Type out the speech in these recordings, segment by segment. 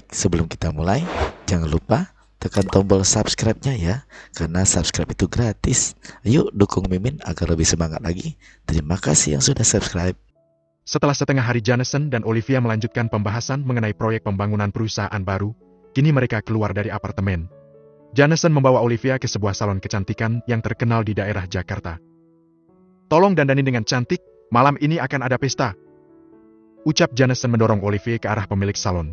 Sebelum kita mulai, jangan lupa tekan tombol subscribe-nya ya, karena subscribe itu gratis. Ayo dukung Mimin agar lebih semangat lagi. Terima kasih yang sudah subscribe. Setelah setengah hari Jameson dan Olivia melanjutkan pembahasan mengenai proyek pembangunan perusahaan baru, kini mereka keluar dari apartemen. Jameson membawa Olivia ke sebuah salon kecantikan yang terkenal di daerah Jakarta. "Tolong dandani dengan cantik, malam ini akan ada pesta," ucap Jameson mendorong Olivia ke arah pemilik salon.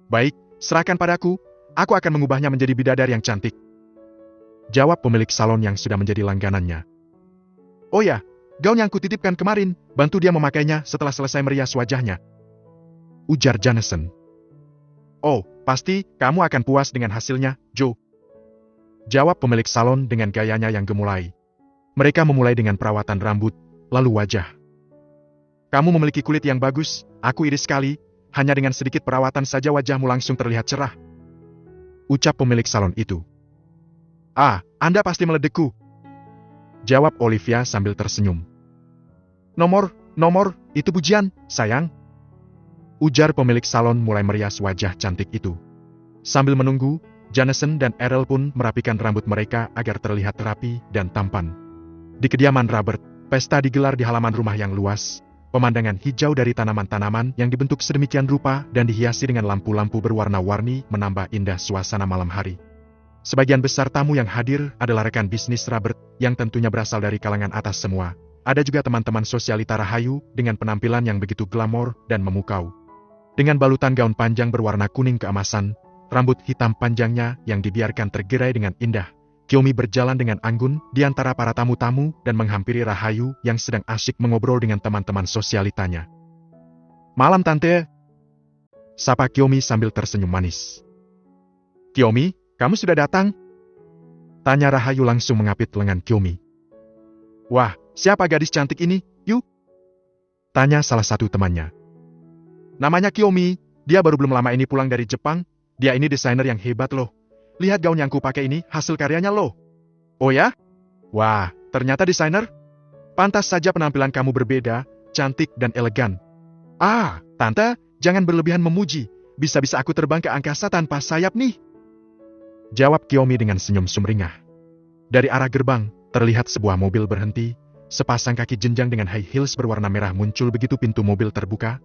"Baik, serahkan padaku, aku akan mengubahnya menjadi bidadari yang cantik," jawab pemilik salon yang sudah menjadi langganannya. "Oh ya, gaun yang kutitipkan kemarin, bantu dia memakainya setelah selesai merias wajahnya," ujar Jameson. "Oh, pasti kamu akan puas dengan hasilnya, Joe," jawab pemilik salon dengan gayanya yang gemulai. Mereka memulai dengan perawatan rambut, lalu wajah. "Kamu memiliki kulit yang bagus, aku iri sekali, hanya dengan sedikit perawatan saja wajahmu langsung terlihat cerah," ucap pemilik salon itu. "Ah, Anda pasti meledekku," jawab Olivia sambil tersenyum. Nomor, itu pujian, sayang," ujar pemilik salon mulai merias wajah cantik itu. Sambil menunggu, Jameson dan Errol pun merapikan rambut mereka agar terlihat rapi dan tampan. Di kediaman Robert, pesta digelar di halaman rumah yang luas. Pemandangan hijau dari tanaman-tanaman yang dibentuk sedemikian rupa dan dihiasi dengan lampu-lampu berwarna-warni menambah indah suasana malam hari. Sebagian besar tamu yang hadir adalah rekan bisnis Robert yang tentunya berasal dari kalangan atas semua. Ada juga teman-teman sosialita Rahayu dengan penampilan yang begitu glamor dan memukau. Dengan balutan gaun panjang berwarna kuning keemasan, rambut hitam panjangnya yang dibiarkan tergerai dengan indah, Kyomi berjalan dengan anggun di antara para tamu-tamu dan menghampiri Rahayu yang sedang asyik mengobrol dengan teman-teman sosialitanya. "Malam Tante," sapa Kyomi sambil tersenyum manis. "Kyomi, kamu sudah datang?" tanya Rahayu langsung mengapit lengan Kyomi. "Wah, siapa gadis cantik ini, Yu?" tanya salah satu temannya. "Namanya Kyomi, dia baru belum lama ini pulang dari Jepang, dia ini desainer yang hebat loh. Lihat gaun yang kupakai ini, hasil karyanya loh." "Oh ya? Wah, ternyata desainer? Pantas saja penampilan kamu berbeda, cantik dan elegan." "Ah, Tante, jangan berlebihan memuji, bisa-bisa aku terbang ke angkasa tanpa sayap nih," jawab Kyomi dengan senyum sumringah. Dari arah gerbang, terlihat sebuah mobil berhenti, sepasang kaki jenjang dengan high heels berwarna merah muncul begitu pintu mobil terbuka.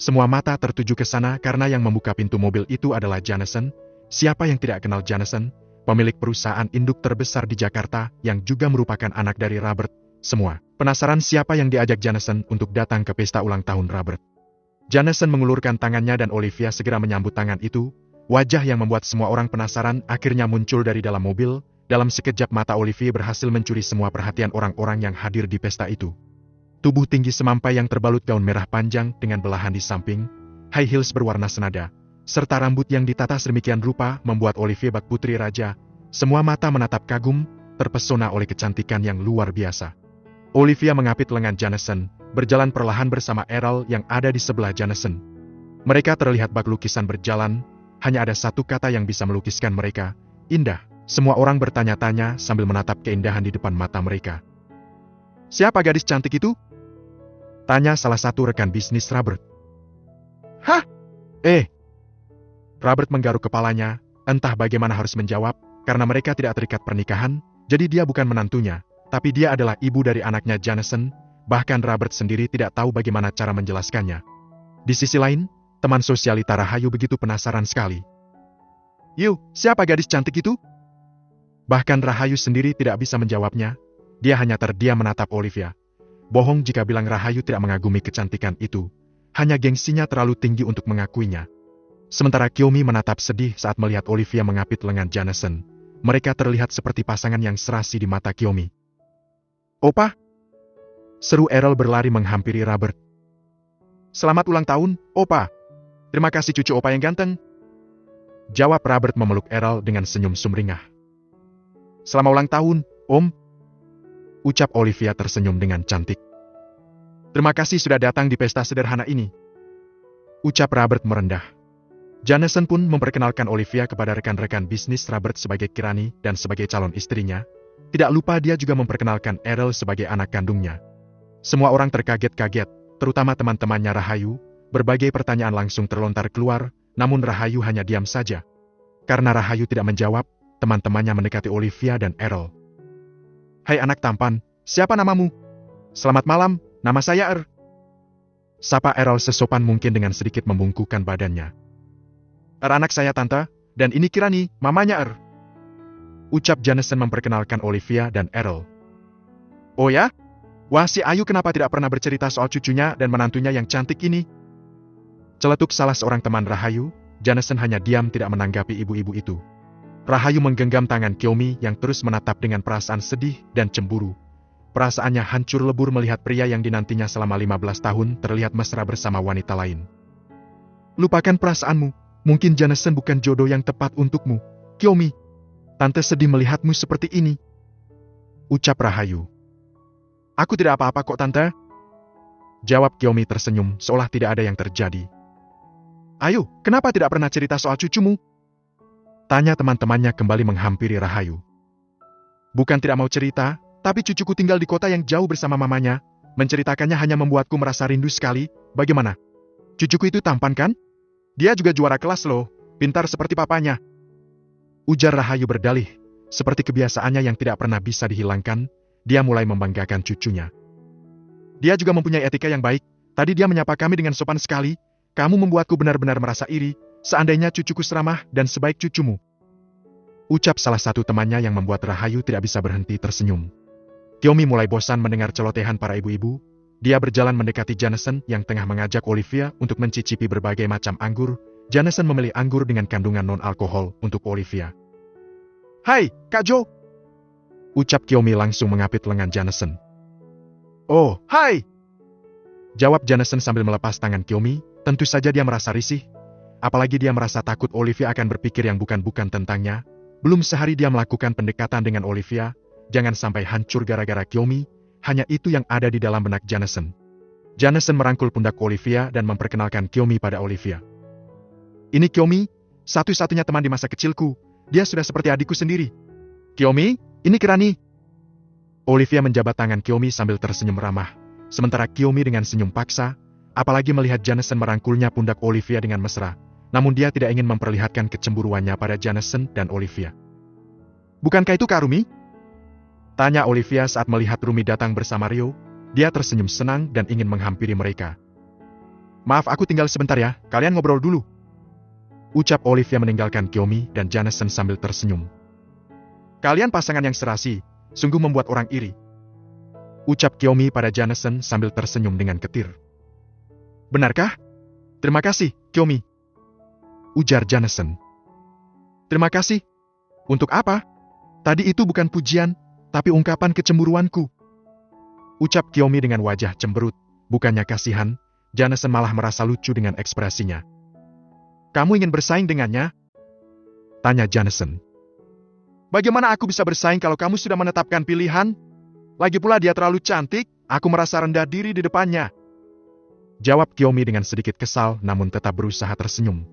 Semua mata tertuju ke sana karena yang membuka pintu mobil itu adalah Jameson. Siapa yang tidak kenal Jameson, pemilik perusahaan induk terbesar di Jakarta yang juga merupakan anak dari Robert. Semua penasaran siapa yang diajak Jameson untuk datang ke pesta ulang tahun Robert. Jameson mengulurkan tangannya dan Olivia segera menyambut tangan itu. Wajah yang membuat semua orang penasaran akhirnya muncul dari dalam mobil. Dalam sekejap mata Olivia berhasil mencuri semua perhatian orang-orang yang hadir di pesta itu. Tubuh tinggi semampai yang terbalut gaun merah panjang dengan belahan di samping, high heels berwarna senada, serta rambut yang ditata sedemikian rupa membuat Olivia bak putri raja. Semua mata menatap kagum, terpesona oleh kecantikan yang luar biasa. Olivia mengapit lengan Jameson, berjalan perlahan bersama Errol yang ada di sebelah Jameson. Mereka terlihat bak lukisan berjalan, hanya ada satu kata yang bisa melukiskan mereka, indah. Semua orang bertanya-tanya sambil menatap keindahan di depan mata mereka. "Siapa gadis cantik itu?" tanya salah satu rekan bisnis Robert. "Hah? Robert menggaruk kepalanya, entah bagaimana harus menjawab, karena mereka tidak terikat pernikahan, jadi dia bukan menantunya, tapi dia adalah ibu dari anaknya Jameson, bahkan Robert sendiri tidak tahu bagaimana cara menjelaskannya. Di sisi lain, teman sosialita Rahayu begitu penasaran sekali. "Yu, siapa gadis cantik itu?" Bahkan Rahayu sendiri tidak bisa menjawabnya, dia hanya terdiam menatap Olivia. Bohong jika bilang Rahayu tidak mengagumi kecantikan itu, hanya gengsinya terlalu tinggi untuk mengakuinya. Sementara Kyomi menatap sedih saat melihat Olivia mengapit lengan Jameson. Mereka terlihat seperti pasangan yang serasi di mata Kyomi. "Opa!" seru Errol berlari menghampiri Robert. "Selamat ulang tahun, Opa! Terima kasih cucu Opa yang ganteng," jawab Robert memeluk Errol dengan senyum sumringah. "Selamat ulang tahun, Om!" ucap Olivia tersenyum dengan cantik. "Terima kasih sudah datang di pesta sederhana ini," ucap Robert merendah. Jameson pun memperkenalkan Olivia kepada rekan-rekan bisnis Robert sebagai Kirani dan sebagai calon istrinya. Tidak lupa dia juga memperkenalkan Errol sebagai anak kandungnya. Semua orang terkaget-kaget, terutama teman-temannya Rahayu. Berbagai pertanyaan langsung terlontar keluar, namun Rahayu hanya diam saja. Karena Rahayu tidak menjawab, teman-temannya mendekati Olivia dan Errol. "Hai anak tampan, siapa namamu?" "Selamat malam, nama saya Er." Sapa Errol sesopan mungkin dengan sedikit membungkukkan badannya. "Er anak saya tante, dan ini Kirani, mamanya Er." Ucap Jameson memperkenalkan Olivia dan Errol. "Oh ya? Wah, si Ayu kenapa tidak pernah bercerita soal cucunya dan menantunya yang cantik ini?" Celetuk salah seorang teman Rahayu. Jameson hanya diam tidak menanggapi ibu-ibu itu. Rahayu menggenggam tangan Kyomi yang terus menatap dengan perasaan sedih dan cemburu. Perasaannya hancur lebur melihat pria yang dinantinya selama 15 tahun terlihat mesra bersama wanita lain. "Lupakan perasaanmu, mungkin Jameson bukan jodoh yang tepat untukmu, Kyomi. Tante sedih melihatmu seperti ini," ucap Rahayu. "Aku tidak apa-apa kok tante," jawab Kyomi tersenyum seolah tidak ada yang terjadi. "Ayo, kenapa tidak pernah cerita soal cucumu?" tanya teman-temannya kembali menghampiri Rahayu. "Bukan tidak mau cerita, tapi cucuku tinggal di kota yang jauh bersama mamanya. Menceritakannya hanya membuatku merasa rindu sekali. Bagaimana? Cucuku itu tampan kan? Dia juga juara kelas loh, pintar seperti papanya," ujar Rahayu berdalih. Seperti kebiasaannya yang tidak pernah bisa dihilangkan, dia mulai membanggakan cucunya. "Dia juga mempunyai etika yang baik. Tadi dia menyapa kami dengan sopan sekali. Kamu membuatku benar-benar merasa iri, seandainya cucuku seramah dan sebaik cucumu," ucap salah satu temannya yang membuat Rahayu tidak bisa berhenti tersenyum. Kyomi mulai bosan mendengar celotehan para ibu-ibu. Dia berjalan mendekati Jameson yang tengah mengajak Olivia untuk mencicipi berbagai macam anggur. Jameson memilih anggur dengan kandungan non-alkohol untuk Olivia. "Hai, Kak Jo," ucap Kyomi langsung mengapit lengan Jameson. "Oh, hai," jawab Jameson sambil melepas tangan Kyomi. Tentu saja dia merasa risih. Apalagi dia merasa takut Olivia akan berpikir yang bukan-bukan tentangnya. Belum sehari dia melakukan pendekatan dengan Olivia. Jangan sampai hancur gara-gara Kyomi. Hanya itu yang ada di dalam benak Jameson. Jameson merangkul pundak Olivia dan memperkenalkan Kyomi pada Olivia. "Ini Kyomi, satu-satunya teman di masa kecilku. Dia sudah seperti adikku sendiri. Kyomi, ini Kirani." Olivia menjabat tangan Kyomi sambil tersenyum ramah. Sementara Kyomi dengan senyum paksa, apalagi melihat Jameson merangkulnya pundak Olivia dengan mesra. Namun dia tidak ingin memperlihatkan kecemburuannya pada Jameson dan Olivia. "Bukankah itu Kak Rumi?" tanya Olivia saat melihat Rumi datang bersama Rio. Dia tersenyum senang dan ingin menghampiri mereka. "Maaf aku tinggal sebentar ya, kalian ngobrol dulu," ucap Olivia meninggalkan Kyomi dan Jameson sambil tersenyum. "Kalian pasangan yang serasi, sungguh membuat orang iri," ucap Kyomi pada Jameson sambil tersenyum dengan ketir. "Benarkah? Terima kasih, Kyomi," ujar Jameson. "Terima kasih? Untuk apa? Tadi itu bukan pujian, tapi ungkapan kecemburuanku," ucap Kyomi dengan wajah cemberut. Bukannya kasihan, Jameson malah merasa lucu dengan ekspresinya. "Kamu ingin bersaing dengannya?" tanya Jameson. "Bagaimana aku bisa bersaing kalau kamu sudah menetapkan pilihan? Lagi pula dia terlalu cantik, aku merasa rendah diri di depannya," jawab Kyomi dengan sedikit kesal namun tetap berusaha tersenyum.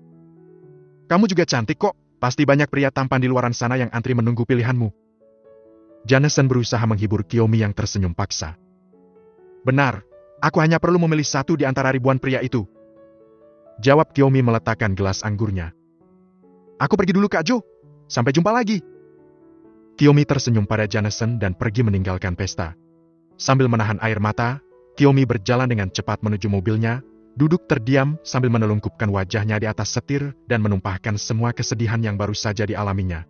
"Kamu juga cantik kok, pasti banyak pria tampan di luaran sana yang antri menunggu pilihanmu." Jameson berusaha menghibur Kyomi yang tersenyum paksa. "Benar, aku hanya perlu memilih satu di antara ribuan pria itu," jawab Kyomi meletakkan gelas anggurnya. "Aku pergi dulu Kak Jo, sampai jumpa lagi." Kyomi tersenyum pada Jameson dan pergi meninggalkan pesta. Sambil menahan air mata, Kyomi berjalan dengan cepat menuju mobilnya, duduk terdiam sambil menelungkupkan wajahnya di atas setir dan menumpahkan semua kesedihan yang baru saja dialaminya.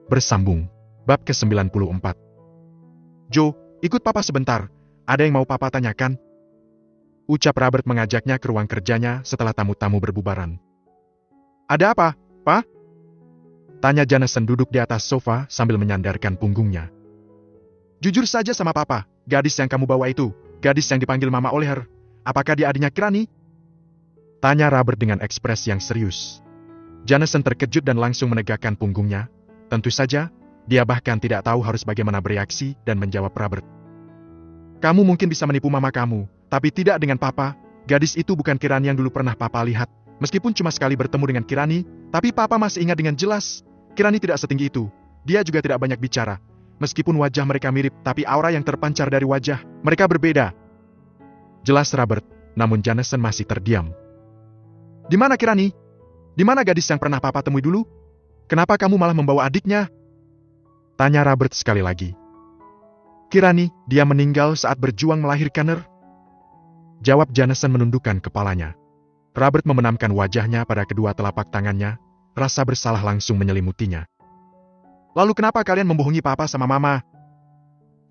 Bersambung. Bab ke-94. "Jo, ikut papa sebentar. Ada yang mau papa tanyakan," ucap Robert mengajaknya ke ruang kerjanya setelah tamu-tamu berbubaran. "Ada apa, Pa?" tanya Jameson duduk di atas sofa sambil menyandarkan punggungnya. "Jujur saja sama papa, gadis yang kamu bawa itu, gadis yang dipanggil Mama oleh Her, apakah dia adiknya Kirani?" tanya Robert dengan ekspresi yang serius. Jameson terkejut dan langsung menegakkan punggungnya. Tentu saja, dia bahkan tidak tahu harus bagaimana bereaksi dan menjawab Robert. "Kamu mungkin bisa menipu mama kamu, tapi tidak dengan papa. Gadis itu bukan Kirani yang dulu pernah papa lihat. Meskipun cuma sekali bertemu dengan Kirani, tapi papa masih ingat dengan jelas. Kirani tidak setinggi itu. Dia juga tidak banyak bicara. Meskipun wajah mereka mirip, tapi aura yang terpancar dari wajah mereka berbeda," jelas Robert, namun Jameson masih terdiam. "Di mana Kirani?" Di mana gadis yang pernah papa temui dulu? Kenapa kamu malah membawa adiknya? Tanya Robert sekali lagi. Kirani, dia meninggal saat berjuang melahirkan Jawab Jameson menundukkan kepalanya. Robert membenamkan wajahnya pada kedua telapak tangannya, rasa bersalah langsung menyelimutinya. Lalu kenapa kalian membohongi papa sama mama?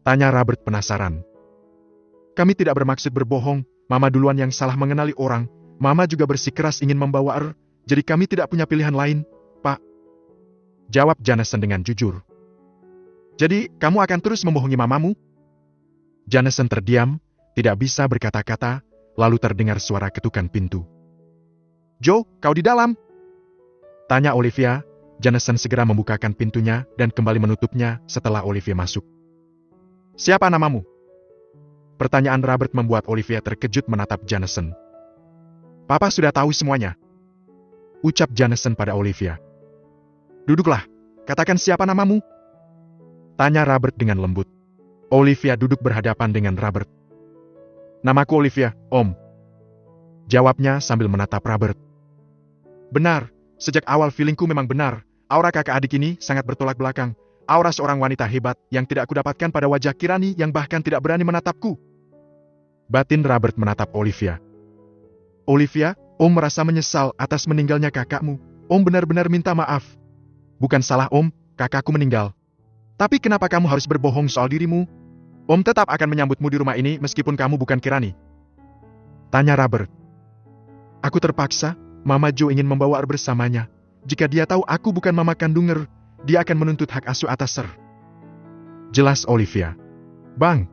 Tanya Robert penasaran. Kami tidak bermaksud berbohong, mama duluan yang salah mengenali orang, mama juga bersikeras ingin membawa jadi kami tidak punya pilihan lain, Pak. Jawab Jameson dengan jujur. Jadi, kamu akan terus membohongi mamamu? Jameson terdiam, tidak bisa berkata-kata, lalu terdengar suara ketukan pintu. Joe, kau di dalam? Tanya Olivia. Jameson segera membukakan pintunya dan kembali menutupnya setelah Olivia masuk. Siapa namamu? Pertanyaan Robert membuat Olivia terkejut menatap Jameson. Papa sudah tahu semuanya. Ucap Jameson pada Olivia. Duduklah, katakan siapa namamu? Tanya Robert dengan lembut. Olivia duduk berhadapan dengan Robert. Namaku Olivia, Om. Jawabnya sambil menatap Robert. Benar, sejak awal feelingku memang benar. Aura kakak adik ini sangat bertolak belakang. Aura seorang wanita hebat yang tidak aku dapatkan pada wajah Kirani yang bahkan tidak berani menatapku. Batin Robert menatap Olivia. Olivia, Om merasa menyesal atas meninggalnya kakakmu. Om benar-benar minta maaf. Bukan salah Om, kakakku meninggal. Tapi kenapa kamu harus berbohong soal dirimu? Om tetap akan menyambutmu di rumah ini meskipun kamu bukan Kirani. Tanya Robert. Aku terpaksa, Mama Joe ingin membawa bersamanya. Jika dia tahu aku bukan mama kandung dia akan menuntut hak asuh atas Jelas Olivia. Bang!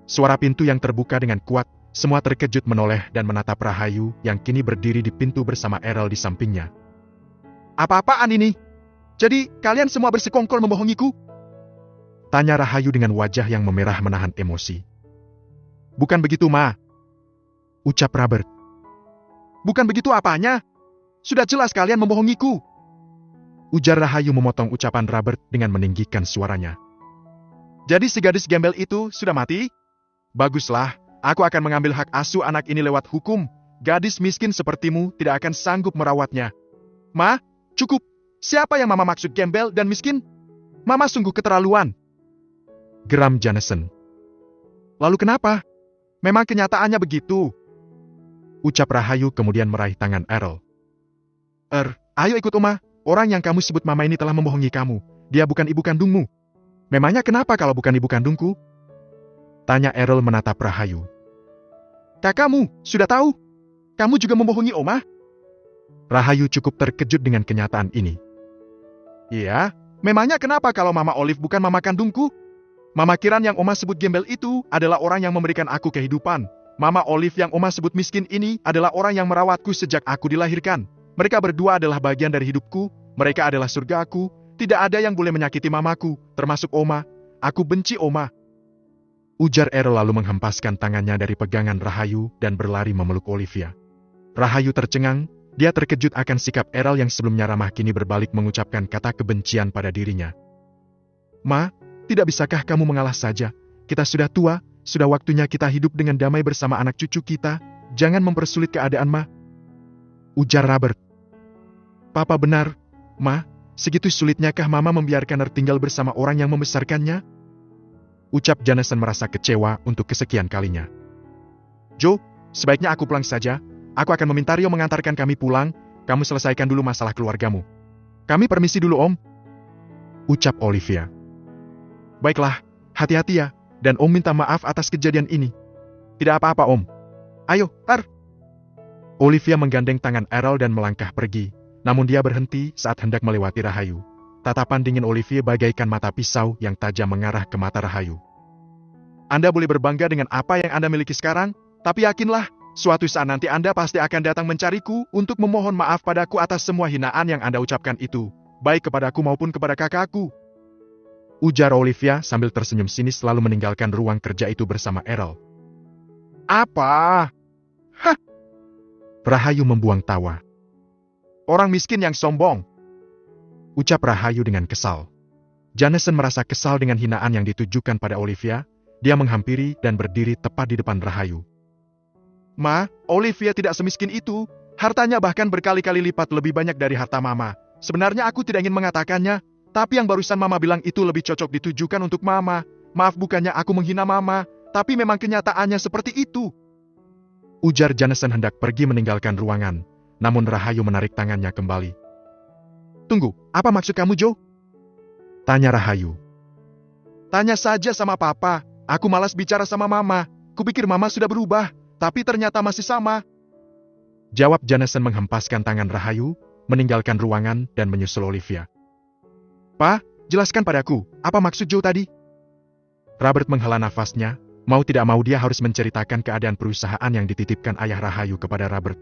Suara pintu yang terbuka dengan kuat, semua terkejut menoleh dan menatap Rahayu yang kini berdiri di pintu bersama Errol di sampingnya. Apa-apaan ini? Jadi, kalian semua bersekongkol membohongiku? Tanya Rahayu dengan wajah yang memerah menahan emosi. Bukan begitu, Ma. Ucap Robert. Bukan begitu apanya? Sudah jelas kalian membohongiku. Ujar Rahayu memotong ucapan Robert dengan meninggikan suaranya. Jadi si gadis gembel itu sudah mati? Baguslah, aku akan mengambil hak asuh anak ini lewat hukum. Gadis miskin sepertimu tidak akan sanggup merawatnya. Ma, cukup. Siapa yang Mama maksud gembel dan miskin? Mama sungguh keterlaluan. Geram Jameson. Lalu kenapa? Memang kenyataannya begitu. Ucap Rahayu kemudian meraih tangan Errol. Ayo ikut Oma. Orang yang kamu sebut Mama ini telah membohongi kamu. Dia bukan ibu kandungmu. Memangnya kenapa kalau bukan ibu kandungku? Tanya Errol menatap Rahayu. Kakakmu, sudah tahu? Kamu juga membohongi Oma? Rahayu cukup terkejut dengan kenyataan ini. Iya, memangnya kenapa kalau Mama Olive bukan mama kandungku? Mama Kiran yang Oma sebut gembel itu adalah orang yang memberikan aku kehidupan. Mama Olive yang Oma sebut miskin ini adalah orang yang merawatku sejak aku dilahirkan. Mereka berdua adalah bagian dari hidupku, mereka adalah surgaku. Tidak ada yang boleh menyakiti mamaku, termasuk Oma. Aku benci Oma. Ujar Errol lalu menghempaskan tangannya dari pegangan Rahayu dan berlari memeluk Olivia. Rahayu tercengang, dia terkejut akan sikap Errol yang sebelumnya ramah kini berbalik mengucapkan kata kebencian pada dirinya. Ma, tidak bisakah kamu mengalah saja? Kita sudah tua, sudah waktunya kita hidup dengan damai bersama anak cucu kita. Jangan mempersulit keadaan, Ma. Ujar Robert. Papa benar, Ma. Segitu sulitnyakah Mama membiarkan tinggal bersama orang yang membesarkannya? Ucap Jameson merasa kecewa untuk kesekian kalinya. Joe, sebaiknya aku pulang saja. Aku akan meminta Rio mengantarkan kami pulang. Kamu selesaikan dulu masalah keluargamu. Kami permisi dulu, Om. Ucap Olivia. Baiklah, hati-hati ya. Dan Om minta maaf atas kejadian ini. Tidak apa-apa, Om. Ayo, Olivia menggandeng tangan Errol dan melangkah pergi. Namun dia berhenti saat hendak melewati Rahayu. Tatapan dingin Olivia bagaikan mata pisau yang tajam mengarah ke mata Rahayu. Anda boleh berbangga dengan apa yang Anda miliki sekarang, tapi yakinlah, suatu saat nanti Anda pasti akan datang mencariku untuk memohon maaf padaku atas semua hinaan yang Anda ucapkan itu, baik kepadaku maupun kepada kakakku. Ujar Olivia sambil tersenyum sinis lalu meninggalkan ruang kerja itu bersama Errol. Apa? Hah? Rahayu membuang tawa. Orang miskin yang sombong. Ucap Rahayu dengan kesal. Jameson merasa kesal dengan hinaan yang ditujukan pada Olivia. Dia menghampiri dan berdiri tepat di depan Rahayu. Ma, Olivia tidak semiskin itu. Hartanya bahkan berkali-kali lipat lebih banyak dari harta Mama. Sebenarnya aku tidak ingin mengatakannya, tapi yang barusan Mama bilang itu lebih cocok ditujukan untuk Mama. Maaf, bukannya aku menghina Mama, tapi memang kenyataannya seperti itu. Ujar Jameson hendak pergi meninggalkan ruangan, namun Rahayu menarik tangannya kembali. Tunggu, apa maksud kamu, Joe? Tanya Rahayu. Tanya saja sama Papa, aku malas bicara sama Mama. Kupikir Mama sudah berubah, tapi ternyata masih sama. Jawab Jameson menghempaskan tangan Rahayu, meninggalkan ruangan dan menyusul Olivia. Pa, jelaskan padaku, apa maksud Joe tadi? Robert menghela nafasnya, mau tidak mau dia harus menceritakan keadaan perusahaan yang dititipkan ayah Rahayu kepada Robert.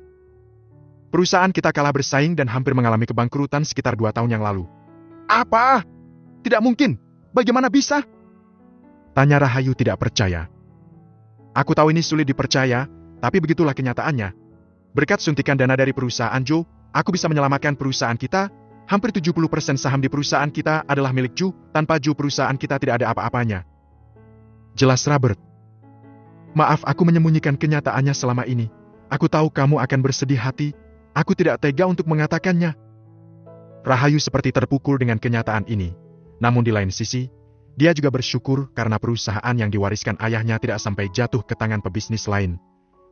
Perusahaan kita kalah bersaing dan hampir mengalami kebangkrutan sekitar 2 tahun yang lalu. Apa? Tidak mungkin, bagaimana bisa? Tanya Rahayu tidak percaya. Aku tahu ini sulit dipercaya, tapi begitulah kenyataannya. Berkat suntikan dana dari perusahaan Joe, aku bisa menyelamatkan perusahaan kita. Hampir 70% saham di perusahaan kita adalah milik Joe. Tanpa Joe perusahaan kita tidak ada apa-apanya. Jelas Robert. Maaf aku menyembunyikan kenyataannya selama ini. Aku tahu kamu akan bersedih hati. Aku tidak tega untuk mengatakannya. Rahayu seperti terpukul dengan kenyataan ini. Namun di lain sisi, dia juga bersyukur karena perusahaan yang diwariskan ayahnya tidak sampai jatuh ke tangan pebisnis lain,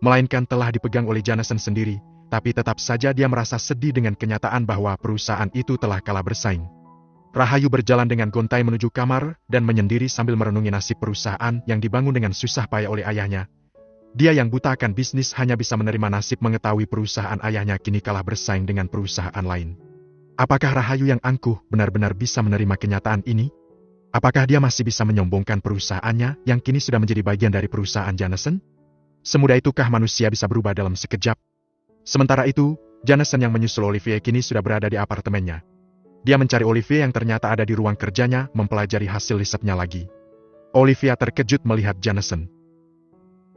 melainkan telah dipegang oleh Jameson sendiri, tapi tetap saja dia merasa sedih dengan kenyataan bahwa perusahaan itu telah kalah bersaing. Rahayu berjalan dengan gontai menuju kamar dan menyendiri sambil merenungi nasib perusahaan yang dibangun dengan susah payah oleh ayahnya. Dia yang buta akan bisnis hanya bisa menerima nasib mengetahui perusahaan ayahnya kini kalah bersaing dengan perusahaan lain. Apakah Rahayu yang angkuh benar-benar bisa menerima kenyataan ini? Apakah dia masih bisa menyombongkan perusahaannya yang kini sudah menjadi bagian dari perusahaan Jameson? Semudah itukah manusia bisa berubah dalam sekejap? Sementara itu, Jameson yang menyusul Olivia kini sudah berada di apartemennya. Dia mencari Olivia yang ternyata ada di ruang kerjanya mempelajari hasil risetnya lagi. Olivia terkejut melihat Jameson.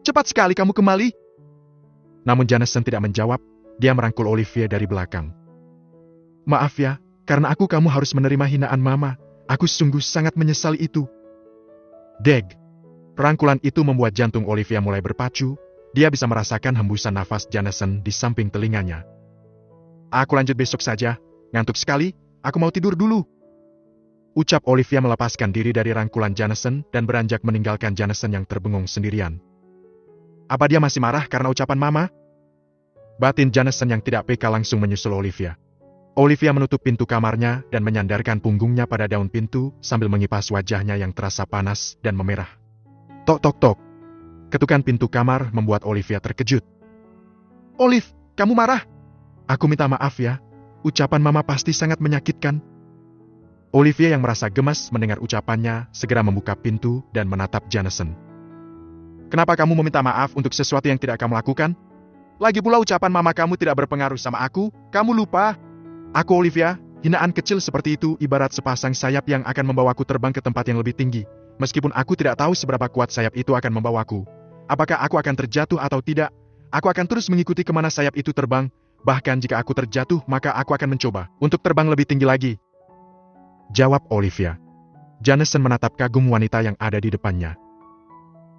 Cepat sekali kamu kembali. Namun Jameson tidak menjawab, dia merangkul Olivia dari belakang. Maaf ya, karena kamu harus menerima hinaan Mama. Aku sungguh sangat menyesali itu. Deg. Rangkulan itu membuat jantung Olivia mulai berpacu. Dia bisa merasakan hembusan nafas Jameson di samping telinganya. Aku lanjut besok saja, ngantuk sekali, aku mau tidur dulu. Ucap Olivia melepaskan diri dari rangkulan Jameson dan beranjak meninggalkan Jameson yang terbengong sendirian. Apa dia masih marah karena ucapan Mama? Batin Jameson yang tidak peka langsung menyusul Olivia. Olivia menutup pintu kamarnya dan menyandarkan punggungnya pada daun pintu sambil mengipas wajahnya yang terasa panas dan memerah. Tok tok tok. Ketukan pintu kamar membuat Olivia terkejut. Olive, kamu marah? Aku minta maaf ya. Ucapan Mama pasti sangat menyakitkan. Olivia yang merasa gemas mendengar ucapannya segera membuka pintu dan menatap Jameson. Kenapa kamu meminta maaf untuk sesuatu yang tidak kamu lakukan? Lagi pula ucapan Mama kamu tidak berpengaruh sama aku, kamu lupa. Aku Olivia, hinaan kecil seperti itu ibarat sepasang sayap yang akan membawaku terbang ke tempat yang lebih tinggi. Meskipun aku tidak tahu seberapa kuat sayap itu akan membawaku. Apakah aku akan terjatuh atau tidak? Aku akan terus mengikuti kemana sayap itu terbang. Bahkan jika aku terjatuh, maka aku akan mencoba untuk terbang lebih tinggi lagi. Jawab Olivia. Jameson menatap kagum wanita yang ada di depannya.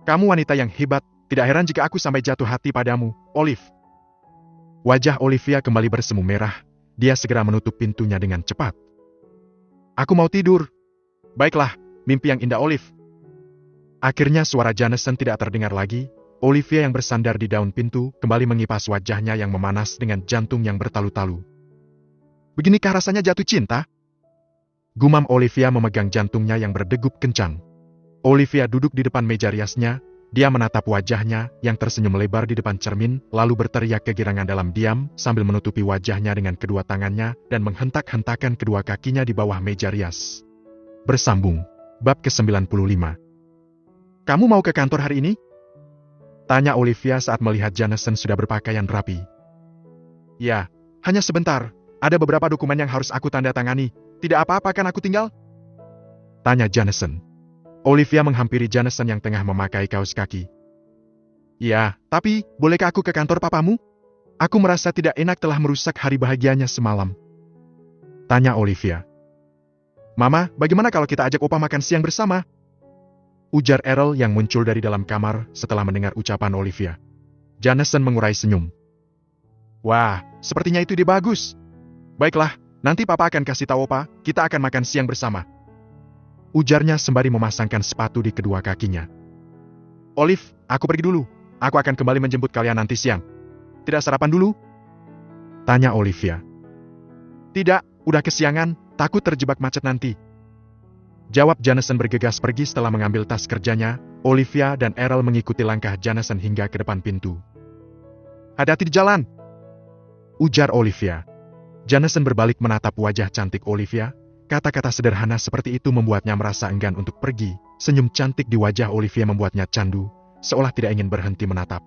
Kamu wanita yang hebat, tidak heran jika aku sampai jatuh hati padamu, Olive. Wajah Olivia kembali bersemu merah. Dia segera menutup pintunya dengan cepat. Aku mau tidur. Baiklah, mimpi yang indah Olive. Akhirnya suara Jameson tidak terdengar lagi. Olivia yang bersandar di daun pintu kembali mengipas wajahnya yang memanas dengan jantung yang bertalu-talu. Beginikah rasanya jatuh cinta? Gumam Olivia memegang jantungnya yang berdegup kencang. Olivia duduk di depan meja riasnya. Dia menatap wajahnya yang tersenyum lebar di depan cermin, lalu berteriak kegirangan dalam diam sambil menutupi wajahnya dengan kedua tangannya dan menghentak-hentakan kedua kakinya di bawah meja rias. Bersambung. Bab ke-95. Kamu mau ke kantor hari ini? Tanya Olivia saat melihat Jameson sudah berpakaian rapi. Ya, hanya sebentar. Ada beberapa dokumen yang harus aku tanda tangani. Tidak apa-apa kan aku tinggal? Tanya Jameson. Olivia menghampiri Jameson yang tengah memakai kaos kaki. Ya, tapi bolehkah aku ke kantor papamu? Aku merasa tidak enak telah merusak hari bahagianya semalam. Tanya Olivia. Mama, bagaimana kalau kita ajak opa makan siang bersama? Ujar Errol yang muncul dari dalam kamar setelah mendengar ucapan Olivia. Jameson mengurai senyum. Wah, sepertinya itu ide bagus. Baiklah, nanti papa akan kasih tahu opa, kita akan makan siang bersama. Ujarnya sembari memasangkan sepatu di kedua kakinya. Olive, aku pergi dulu. Aku akan kembali menjemput kalian nanti siang. Tidak sarapan dulu? Tanya Olivia. Tidak, udah kesiangan, takut terjebak macet nanti. Jawab Jameson bergegas pergi setelah mengambil tas kerjanya. Olivia dan Errol mengikuti langkah Jameson hingga ke depan pintu. Hati-hati di jalan, ujar Olivia. Jameson berbalik menatap wajah cantik Olivia. Kata-kata sederhana seperti itu membuatnya merasa enggan untuk pergi. Senyum cantik di wajah Olivia membuatnya candu, seolah tidak ingin berhenti menatap.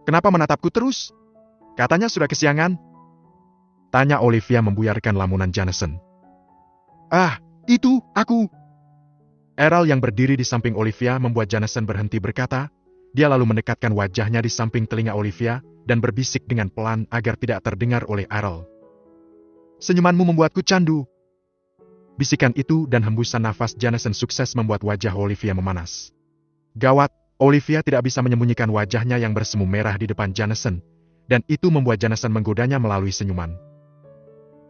Kenapa menatapku terus? Katanya sudah kesiangan. Tanya Olivia membuyarkan lamunan Jameson. Ah, itu, aku. Errol yang berdiri di samping Olivia membuat Jameson berhenti berkata. Dia lalu mendekatkan wajahnya di samping telinga Olivia dan berbisik dengan pelan agar tidak terdengar oleh Errol. Senyumanmu membuatku candu. Bisikan itu dan hembusan nafas Jameson sukses membuat wajah Olivia memanas. Gawat, Olivia tidak bisa menyembunyikan wajahnya yang bersemu merah di depan Jameson, dan itu membuat Jameson menggodanya melalui senyuman.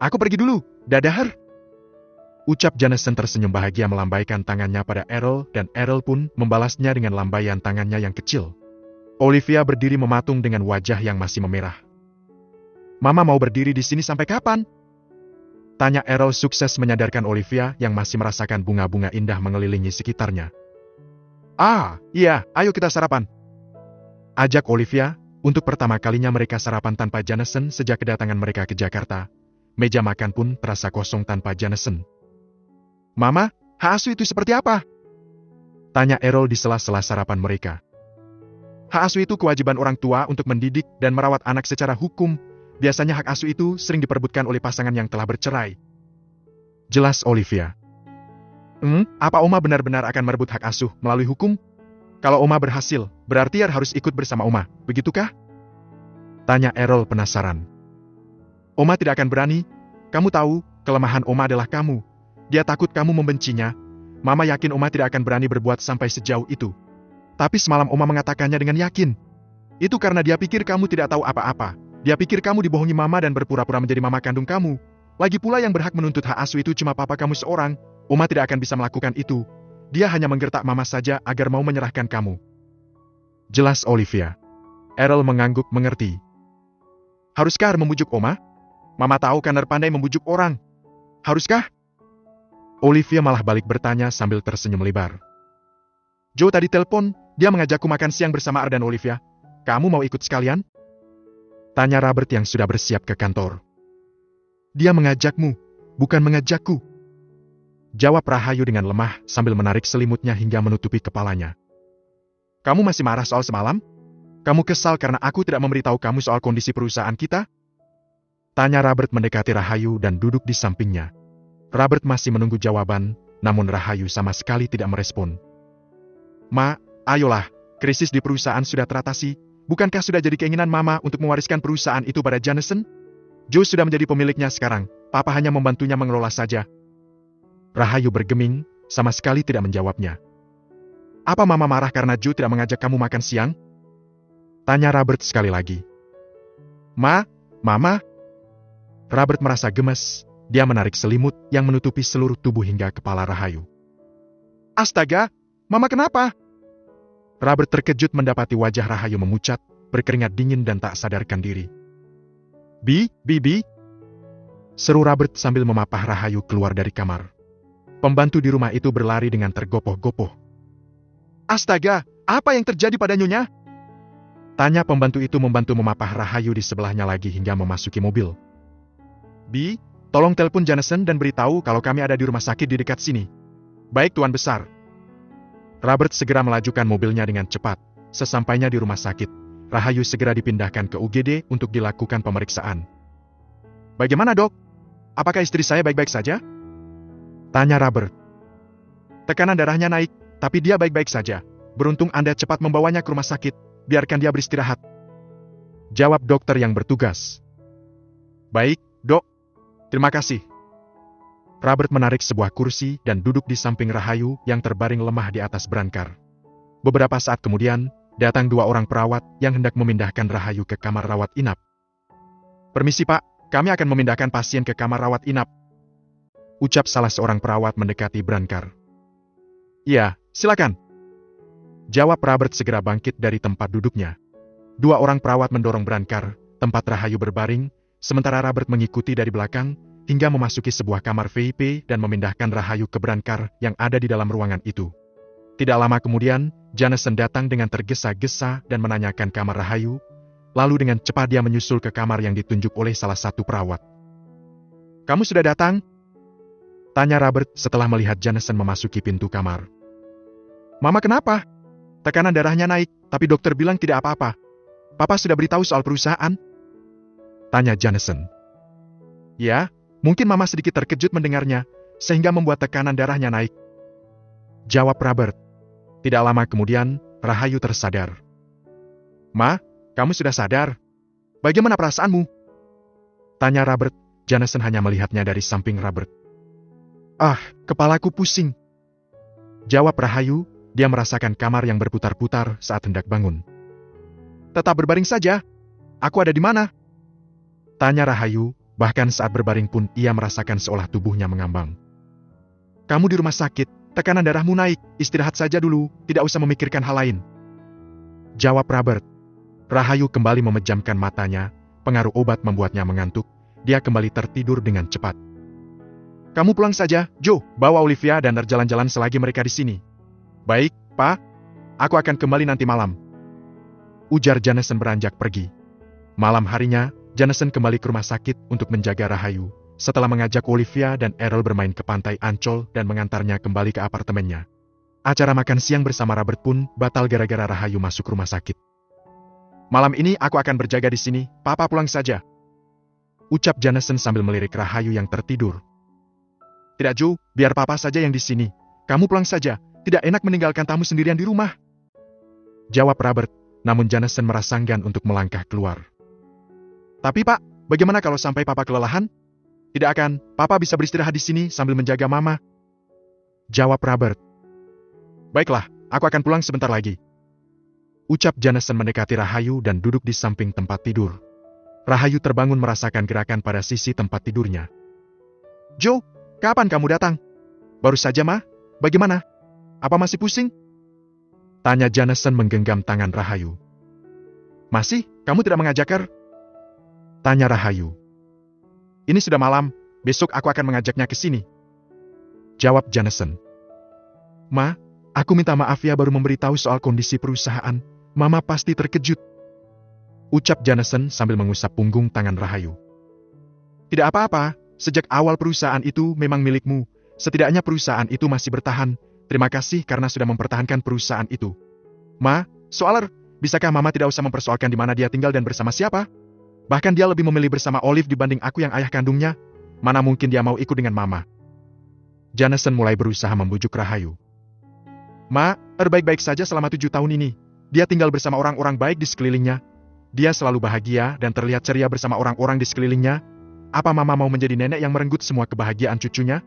Aku pergi dulu, dadah. Ucap Jameson tersenyum bahagia melambaikan tangannya pada Errol dan Errol pun membalasnya dengan lambaian tangannya yang kecil. Olivia berdiri mematung dengan wajah yang masih memerah. Mama mau berdiri di sini sampai kapan? Tanya Errol sukses menyadarkan Olivia yang masih merasakan bunga-bunga indah mengelilingi sekitarnya. Ah, iya, ayo kita sarapan. Ajak Olivia, untuk pertama kalinya mereka sarapan tanpa Jameson sejak kedatangan mereka ke Jakarta. Meja makan pun terasa kosong tanpa Jameson. Mama, hak asuh itu seperti apa? Tanya Errol di sela-sela sarapan mereka. Hak asuh itu kewajiban orang tua untuk mendidik dan merawat anak secara hukum. Biasanya hak asuh itu sering diperebutkan oleh pasangan yang telah bercerai. Jelas Olivia. Apa Oma benar-benar akan merebut hak asuh melalui hukum? Kalau Oma berhasil, berarti harus ikut bersama Oma, begitukah? Tanya Errol penasaran. Oma tidak akan berani. Kamu tahu, kelemahan Oma adalah kamu. Dia takut kamu membencinya. Mama yakin Oma tidak akan berani berbuat sampai sejauh itu. Tapi semalam Oma mengatakannya dengan yakin. Itu karena dia pikir kamu tidak tahu apa-apa. Dia pikir kamu dibohongi Mama dan berpura-pura menjadi mama kandung kamu. Lagi pula yang berhak menuntut hak asuh itu cuma papa kamu seorang. Oma tidak akan bisa melakukan itu. Dia hanya menggertak Mama saja agar mau menyerahkan kamu. Jelas Olivia. Errol mengangguk mengerti. Haruskah membujuk Oma? Mama tahu Kanar pandai membujuk orang. Haruskah? Olivia malah balik bertanya sambil tersenyum lebar. Joe tadi telepon, dia mengajakku makan siang bersama Ar dan Olivia. Kamu mau ikut sekalian? Tanya Robert yang sudah bersiap ke kantor. Dia mengajakmu, bukan mengajakku. Jawab Rahayu dengan lemah sambil menarik selimutnya hingga menutupi kepalanya. Kamu masih marah soal semalam? Kamu kesal karena aku tidak memberitahu kamu soal kondisi perusahaan kita? Tanya Robert mendekati Rahayu dan duduk di sampingnya. Robert masih menunggu jawaban, namun Rahayu sama sekali tidak merespon. Ma, ayolah, krisis di perusahaan sudah teratasi. Bukankah sudah jadi keinginan Mama untuk mewariskan perusahaan itu pada Jameson? Joe sudah menjadi pemiliknya sekarang, Papa hanya membantunya mengelola saja. Rahayu bergeming, sama sekali tidak menjawabnya. Apa Mama marah karena Joe tidak mengajak kamu makan siang? Tanya Robert sekali lagi. Mama? Robert merasa gemes, dia menarik selimut yang menutupi seluruh tubuh hingga kepala Rahayu. Astaga, Mama kenapa? Robert terkejut mendapati wajah Rahayu memucat, berkeringat dingin dan tak sadarkan diri. Bibi? Seru Robert sambil memapah Rahayu keluar dari kamar. Pembantu di rumah itu berlari dengan tergopoh-gopoh. Astaga, apa yang terjadi pada Nyonya? Tanya pembantu itu membantu memapah Rahayu di sebelahnya lagi hingga memasuki mobil. Bi, tolong telepon Jameson dan beritahu kalau kami ada di rumah sakit di dekat sini. Baik Tuan Besar. Robert segera melajukan mobilnya dengan cepat. Sesampainya di rumah sakit, Rahayu segera dipindahkan ke UGD untuk dilakukan pemeriksaan. Bagaimana dok? Apakah istri saya baik-baik saja? Tanya Robert. Tekanan darahnya naik, tapi dia baik-baik saja. Beruntung Anda cepat membawanya ke rumah sakit, biarkan dia beristirahat. Jawab dokter yang bertugas. Baik, dok. Terima kasih. Robert menarik sebuah kursi dan duduk di samping Rahayu yang terbaring lemah di atas brankar. Beberapa saat kemudian, datang dua orang perawat yang hendak memindahkan Rahayu ke kamar rawat inap. Permisi Pak, kami akan memindahkan pasien ke kamar rawat inap. Ucap salah seorang perawat mendekati Brankar. Iya, silakan. Jawab Robert segera bangkit dari tempat duduknya. Dua orang perawat mendorong Brankar, tempat Rahayu berbaring, sementara Robert mengikuti dari belakang, hingga memasuki sebuah kamar VIP dan memindahkan Rahayu ke Brankar yang ada di dalam ruangan itu. Tidak lama kemudian, Jameson datang dengan tergesa-gesa dan menanyakan kamar Rahayu, lalu dengan cepat dia menyusul ke kamar yang ditunjuk oleh salah satu perawat. Kamu sudah datang? Tanya Robert setelah melihat Jameson memasuki pintu kamar. Mama kenapa? Tekanan darahnya naik, tapi dokter bilang tidak apa-apa. Papa sudah beritahu soal perusahaan? Tanya Jameson. Ya, mungkin Mama sedikit terkejut mendengarnya, sehingga membuat tekanan darahnya naik. Jawab Robert. Tidak lama kemudian, Rahayu tersadar. Ma, kamu sudah sadar? Bagaimana perasaanmu? Tanya Robert. Jameson hanya melihatnya dari samping Robert. Ah, kepalaku pusing. Jawab Rahayu, dia merasakan kamar yang berputar-putar saat hendak bangun. Tetap berbaring saja. Aku ada di mana? Tanya Rahayu, bahkan saat berbaring pun ia merasakan seolah tubuhnya mengambang. Kamu di rumah sakit, tekanan darahmu naik, istirahat saja dulu, tidak usah memikirkan hal lain. Jawab Robert. Rahayu kembali memejamkan matanya, pengaruh obat membuatnya mengantuk, dia kembali tertidur dengan cepat. Kamu pulang saja, Joe, bawa Olivia dan berjalan-jalan selagi mereka di sini. Baik, Pak, aku akan kembali nanti malam. Ujar Jameson beranjak pergi. Malam harinya, Jameson kembali ke rumah sakit untuk menjaga Rahayu, setelah mengajak Olivia dan Errol bermain ke pantai Ancol dan mengantarnya kembali ke apartemennya. Acara makan siang bersama Robert pun batal gara-gara Rahayu masuk rumah sakit. Malam ini aku akan berjaga di sini, Papa pulang saja. Ucap Jameson sambil melirik Rahayu yang tertidur. Tidak Joe, biar Papa saja yang di sini. Kamu pulang saja, tidak enak meninggalkan tamu sendirian di rumah. Jawab Robert, namun Jameson merasa enggan untuk melangkah keluar. Tapi Pak, bagaimana kalau sampai Papa kelelahan? Tidak akan, Papa bisa beristirahat di sini sambil menjaga Mama. Jawab Robert. Baiklah, aku akan pulang sebentar lagi. Ucap Jameson mendekati Rahayu dan duduk di samping tempat tidur. Rahayu terbangun merasakan gerakan pada sisi tempat tidurnya. Joe, kapan kamu datang? Baru saja, Ma. Bagaimana? Apa masih pusing? Tanya Jameson menggenggam tangan Rahayu. Masih? Kamu tidak mengajak Her? Tanya Rahayu. Ini sudah malam, besok aku akan mengajaknya ke sini. Jawab Jameson. Ma, aku minta maaf ya baru memberitahu soal kondisi perusahaan. Mama pasti terkejut. Ucap Jameson sambil mengusap punggung tangan Rahayu. Tidak apa-apa, sejak awal perusahaan itu memang milikmu. Setidaknya perusahaan itu masih bertahan. Terima kasih karena sudah mempertahankan perusahaan itu. Ma, soal bisakah Mama tidak usah mempersoalkan di mana dia tinggal dan bersama siapa? Bahkan dia lebih memilih bersama Olive dibanding aku yang ayah kandungnya. Mana mungkin dia mau ikut dengan Mama? Jameson mulai berusaha membujuk Rahayu. Ma, baik-baik saja selama 7 tahun ini. Dia tinggal bersama orang-orang baik di sekelilingnya. Dia selalu bahagia dan terlihat ceria bersama orang-orang di sekelilingnya. Apa Mama mau menjadi nenek yang merenggut semua kebahagiaan cucunya?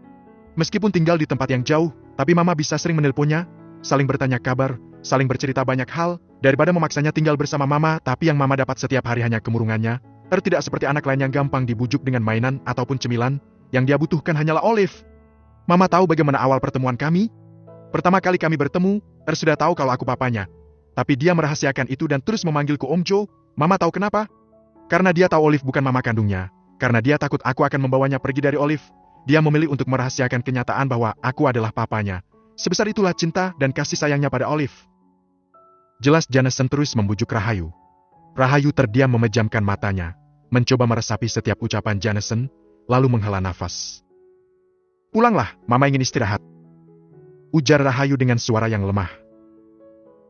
Meskipun tinggal di tempat yang jauh, tapi Mama bisa sering menelponnya, saling bertanya kabar, saling bercerita banyak hal, daripada memaksanya tinggal bersama Mama, tapi yang Mama dapat setiap hari hanya kemurungannya. Tidak seperti anak lain yang gampang dibujuk dengan mainan ataupun cemilan, yang dia butuhkan hanyalah Olive. Mama tahu bagaimana awal pertemuan kami? Pertama kali kami bertemu, sudah tahu kalau aku papanya. Tapi dia merahasiakan itu dan terus memanggilku Om Joe. Mama tahu kenapa? Karena dia tahu Olive bukan mama kandungnya. Karena dia takut aku akan membawanya pergi dari Olive. Dia memilih untuk merahasiakan kenyataan bahwa aku adalah papanya. Sebesar itulah cinta dan kasih sayangnya pada Olive. Jelas Jameson terus membujuk Rahayu. Rahayu terdiam memejamkan matanya, mencoba meresapi setiap ucapan Jameson, lalu menghela nafas. Pulanglah, Mama ingin istirahat. Ujar Rahayu dengan suara yang lemah.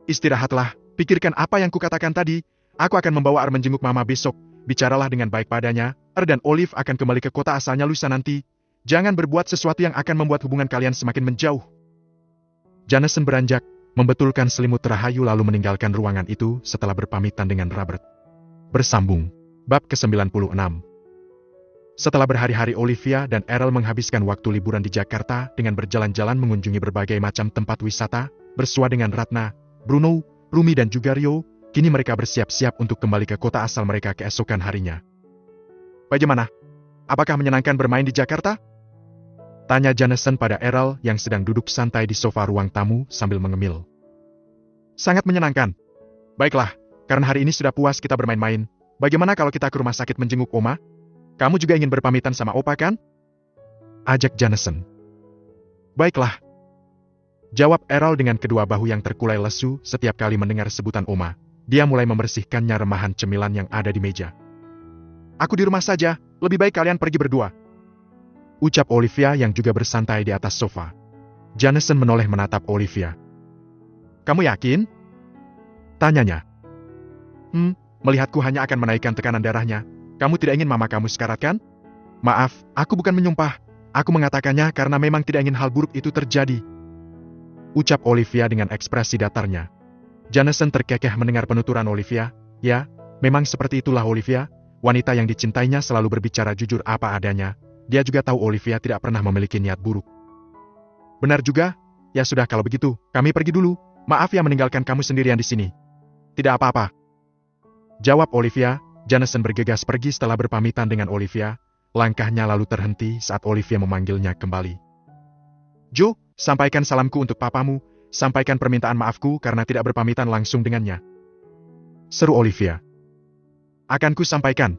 Istirahatlah, pikirkan apa yang kukatakan tadi. Aku akan membawa menjenguk Mama besok. Bicaralah dengan baik padanya. Dan Olive akan kembali ke kota asalnya lusa nanti. Jangan berbuat sesuatu yang akan membuat hubungan kalian semakin menjauh. Jameson beranjak, membetulkan selimut Rahayu lalu meninggalkan ruangan itu setelah berpamitan dengan Robert. Bersambung. Bab ke-96. Setelah berhari-hari Olivia dan Errol menghabiskan waktu liburan di Jakarta dengan berjalan-jalan mengunjungi berbagai macam tempat wisata, bersua dengan Ratna, Bruno, Rumi dan juga Rio, kini mereka bersiap-siap untuk kembali ke kota asal mereka keesokan harinya. bagaimana? Apakah menyenangkan bermain di Jakarta? Tanya Jameson pada Errol yang sedang duduk santai di sofa ruang tamu sambil mengemil. Sangat menyenangkan. Baiklah, karena hari ini sudah puas kita bermain-main, bagaimana kalau kita ke rumah sakit menjenguk Oma? Kamu juga ingin berpamitan sama Opa kan? Ajak Jameson. Baiklah. Jawab Errol dengan kedua bahu yang terkulai lesu setiap kali mendengar sebutan Oma. Dia mulai membersihkannya remahan cemilan yang ada di meja. Aku di rumah saja, lebih baik kalian pergi berdua. Ucap Olivia yang juga bersantai di atas sofa. Jameson menoleh menatap Olivia. Kamu yakin? Tanyanya. Melihatku hanya akan menaikkan tekanan darahnya. Kamu tidak ingin mama kamu sekarat kan? Maaf, aku bukan menyumpah. Aku mengatakannya karena memang tidak ingin hal buruk itu terjadi. Ucap Olivia dengan ekspresi datarnya. Jameson terkekeh mendengar penuturan Olivia. Ya, memang seperti itulah Olivia. Wanita yang dicintainya selalu berbicara jujur apa adanya. Dia juga tahu Olivia tidak pernah memiliki niat buruk. Benar juga. Ya sudah kalau begitu, kami pergi dulu. Maaf ya meninggalkan kamu sendirian di sini. Tidak apa-apa. Jawab Olivia. Jameson bergegas pergi setelah berpamitan dengan Olivia. Langkahnya lalu terhenti saat Olivia memanggilnya kembali. Jo, sampaikan salamku untuk papamu. Sampaikan permintaan maafku karena tidak berpamitan langsung dengannya. Seru Olivia. Akan ku sampaikan.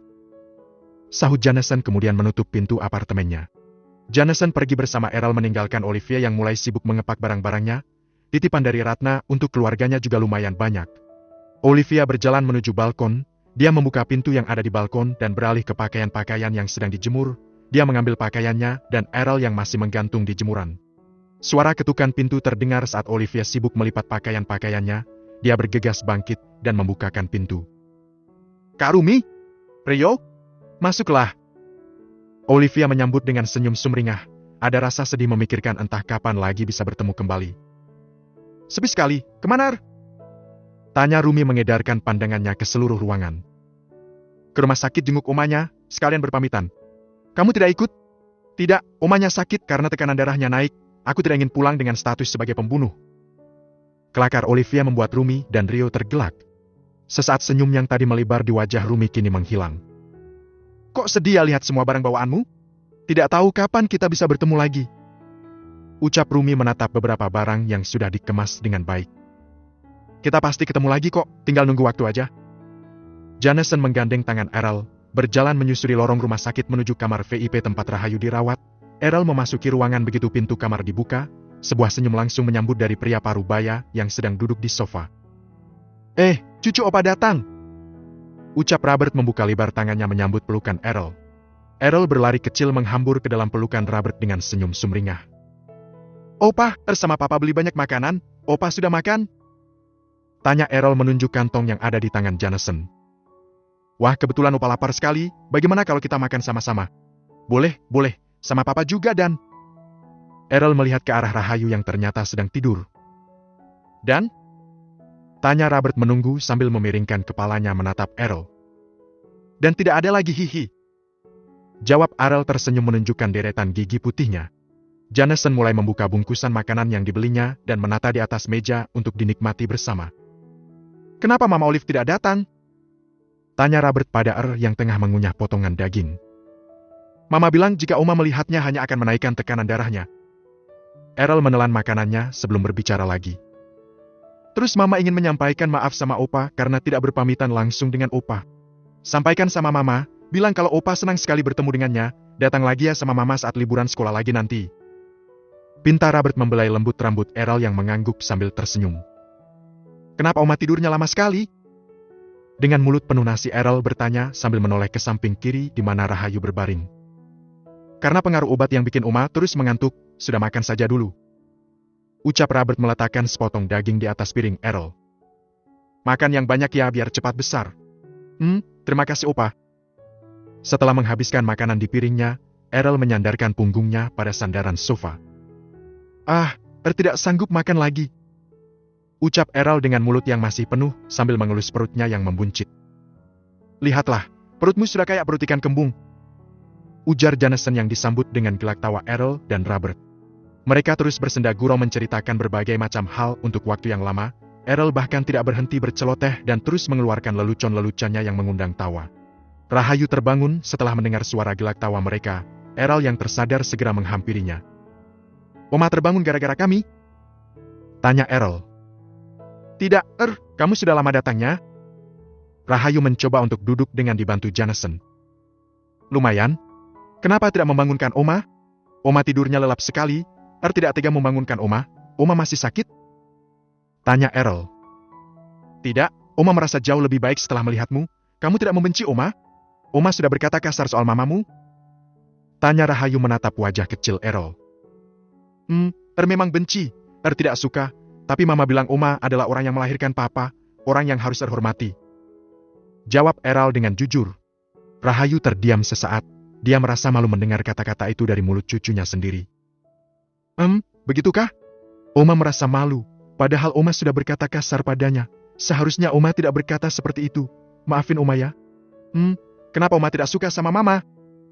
Sahut Jameson kemudian menutup pintu apartemennya. Jameson pergi bersama Errol meninggalkan Olivia yang mulai sibuk mengepak barang-barangnya. Titipan dari Ratna untuk keluarganya juga lumayan banyak. Olivia berjalan menuju balkon. Dia membuka pintu yang ada di balkon dan beralih ke pakaian-pakaian yang sedang dijemur. Dia mengambil pakaiannya dan Errol yang masih menggantung di jemuran. Suara ketukan pintu terdengar saat Olivia sibuk melipat pakaian-pakaiannya. Dia bergegas bangkit dan membukakan pintu. Kak Rumi? Rio? Masuklah. Olivia menyambut dengan senyum sumringah. Ada rasa sedih memikirkan entah kapan lagi bisa bertemu kembali. Sepi sekali, kemana? Tanya Rumi mengedarkan pandangannya ke seluruh ruangan. Ke rumah sakit jenguk omanya, sekalian berpamitan. Kamu tidak ikut? Tidak, omanya sakit karena tekanan darahnya naik. Aku tidak ingin pulang dengan status sebagai pembunuh. Kelakar Olivia membuat Rumi dan Rio tergelak. Sesaat senyum yang tadi melebar di wajah Rumi kini menghilang. Kok sedih ya lihat semua barang bawaanmu? Tidak tahu kapan kita bisa bertemu lagi. Ucap Rumi menatap beberapa barang yang sudah dikemas dengan baik. Kita pasti ketemu lagi kok, tinggal nunggu waktu aja. Jameson menggandeng tangan Errol, berjalan menyusuri lorong rumah sakit menuju kamar VIP tempat Rahayu dirawat. Errol memasuki ruangan begitu pintu kamar dibuka, sebuah senyum langsung menyambut dari pria parubaya yang sedang duduk di sofa. Cucu opa datang. Ucap Robert membuka lebar tangannya menyambut pelukan Errol. Errol berlari kecil menghambur ke dalam pelukan Robert dengan senyum sumringah. Opa, bersama papa beli banyak makanan, opa sudah makan? Tanya Errol menunjuk kantong yang ada di tangan Jameson. Wah, kebetulan opa lapar sekali, bagaimana kalau kita makan sama-sama? Boleh, sama papa juga dan... Errol melihat ke arah Rahayu yang ternyata sedang tidur. Dan? Tanya Robert menunggu sambil memiringkan kepalanya menatap Errol. Dan tidak ada lagi hihi. Jawab Errol tersenyum menunjukkan deretan gigi putihnya. Jameson mulai membuka bungkusan makanan yang dibelinya dan menata di atas meja untuk dinikmati bersama. Kenapa Mama Olive tidak datang? Tanya Robert pada yang tengah mengunyah potongan daging. Mama bilang jika Oma melihatnya hanya akan menaikkan tekanan darahnya. Errol menelan makanannya sebelum berbicara lagi. Terus Mama ingin menyampaikan maaf sama Opa karena tidak berpamitan langsung dengan Opa. Sampaikan sama Mama, bilang kalau Opa senang sekali bertemu dengannya, datang lagi ya sama Mama saat liburan sekolah lagi nanti. Pinta Robert membelai lembut rambut Errol yang mengangguk sambil tersenyum. Kenapa Oma tidurnya lama sekali? Dengan mulut penuh nasi Errol bertanya sambil menoleh ke samping kiri di mana Rahayu berbaring. Karena pengaruh obat yang bikin Oma terus mengantuk, sudah makan saja dulu. Ucap Robert meletakkan sepotong daging di atas piring Errol. Makan yang banyak ya biar cepat besar. Terima kasih Opa. Setelah menghabiskan makanan di piringnya, Errol menyandarkan punggungnya pada sandaran sofa. Tidak sanggup makan lagi. Ucap Errol dengan mulut yang masih penuh sambil mengelus perutnya yang membuncit. Lihatlah, perutmu sudah kayak perut ikan kembung. Ujar Jameson yang disambut dengan gelak tawa Errol dan Robert. Mereka terus bersenda gurau menceritakan berbagai macam hal untuk waktu yang lama. Errol bahkan tidak berhenti berceloteh dan terus mengeluarkan lelucon-leluconnya yang mengundang tawa. Rahayu terbangun setelah mendengar suara gelak tawa mereka. Errol yang tersadar segera menghampirinya. "Oma terbangun gara-gara kami?" tanya Errol. "Tidak, kamu sudah lama datangnya?" Rahayu mencoba untuk duduk dengan dibantu Jameson. "Lumayan. Kenapa tidak membangunkan Oma? Oma tidurnya lelap sekali. Tidak tega membangunkan Oma. Oma masih sakit?" tanya Errol. "Tidak, Oma merasa jauh lebih baik setelah melihatmu. Kamu tidak membenci Oma? Oma sudah berkata kasar soal mamamu?" tanya Rahayu menatap wajah kecil Errol. Memang benci. Tidak suka. Tapi Mama bilang Oma adalah orang yang melahirkan Papa, orang yang harus terhormati," jawab Errol dengan jujur. Rahayu terdiam sesaat. Dia merasa malu mendengar kata-kata itu dari mulut cucunya sendiri. Begitukah? Oma merasa malu, padahal Oma sudah berkata kasar padanya. Seharusnya Oma tidak berkata seperti itu. Maafin Oma ya. Kenapa Oma tidak suka sama Mama?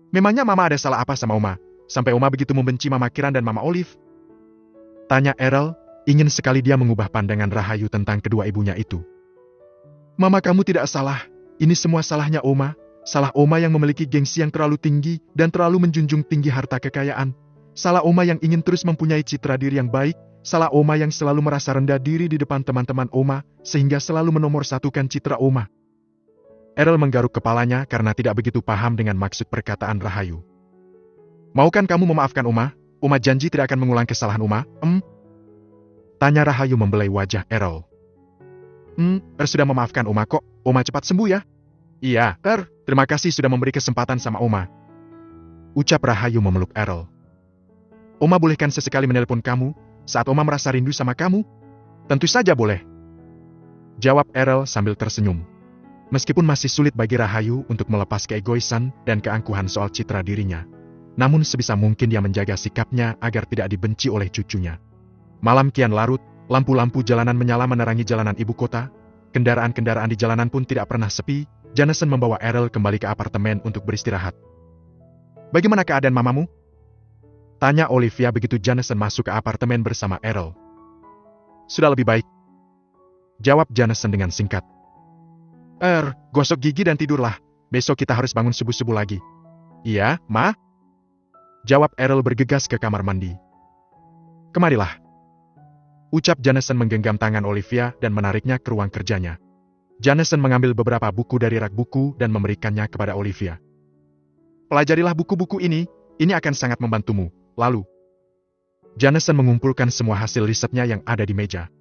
Memangnya Mama ada salah apa sama Oma? Sampai Oma begitu membenci Mama Kiran dan Mama Olive? Tanya Errol, ingin sekali dia mengubah pandangan Rahayu tentang kedua ibunya itu. "Mama kamu tidak salah. Ini semua salahnya Oma. Salah Oma yang memiliki gengsi yang terlalu tinggi dan terlalu menjunjung tinggi harta kekayaan. Salah Oma yang ingin terus mempunyai citra diri yang baik. Salah Oma yang selalu merasa rendah diri di depan teman-teman Oma, sehingga selalu menomorsatukan citra Oma." Errol menggaruk kepalanya karena tidak begitu paham dengan maksud perkataan Rahayu. "Mau kan kamu memaafkan Oma? Oma janji tidak akan mengulang kesalahan Oma, tanya Rahayu membelai wajah Errol. Sudah memaafkan Oma kok. Oma cepat sembuh ya." "Iya, terima kasih sudah memberi kesempatan sama Oma," ucap Rahayu memeluk Errol. "Oma bolehkan sesekali menelpon kamu saat Oma merasa rindu sama kamu?" "Tentu saja boleh," jawab Errol sambil tersenyum. Meskipun masih sulit bagi Rahayu untuk melepas keegoisan dan keangkuhan soal citra dirinya, namun sebisa mungkin dia menjaga sikapnya agar tidak dibenci oleh cucunya. Malam kian larut, lampu-lampu jalanan menyala menerangi jalanan ibu kota. Kendaraan-kendaraan di jalanan pun tidak pernah sepi. Jameson membawa Errol kembali ke apartemen untuk beristirahat. "Bagaimana keadaan mamamu?" tanya Olivia begitu Jameson masuk ke apartemen bersama Errol. "Sudah lebih baik," jawab Jameson dengan singkat. Gosok gigi dan tidurlah. Besok kita harus bangun subuh-subuh lagi." "Iya, Ma," jawab Errol bergegas ke kamar mandi. "Kemarilah," ucap Jameson menggenggam tangan Olivia dan menariknya ke ruang kerjanya. Jameson mengambil beberapa buku dari rak buku dan memberikannya kepada Olivia. "Pelajarilah buku-buku ini akan sangat membantumu." Lalu, Jameson mengumpulkan semua hasil risetnya yang ada di meja.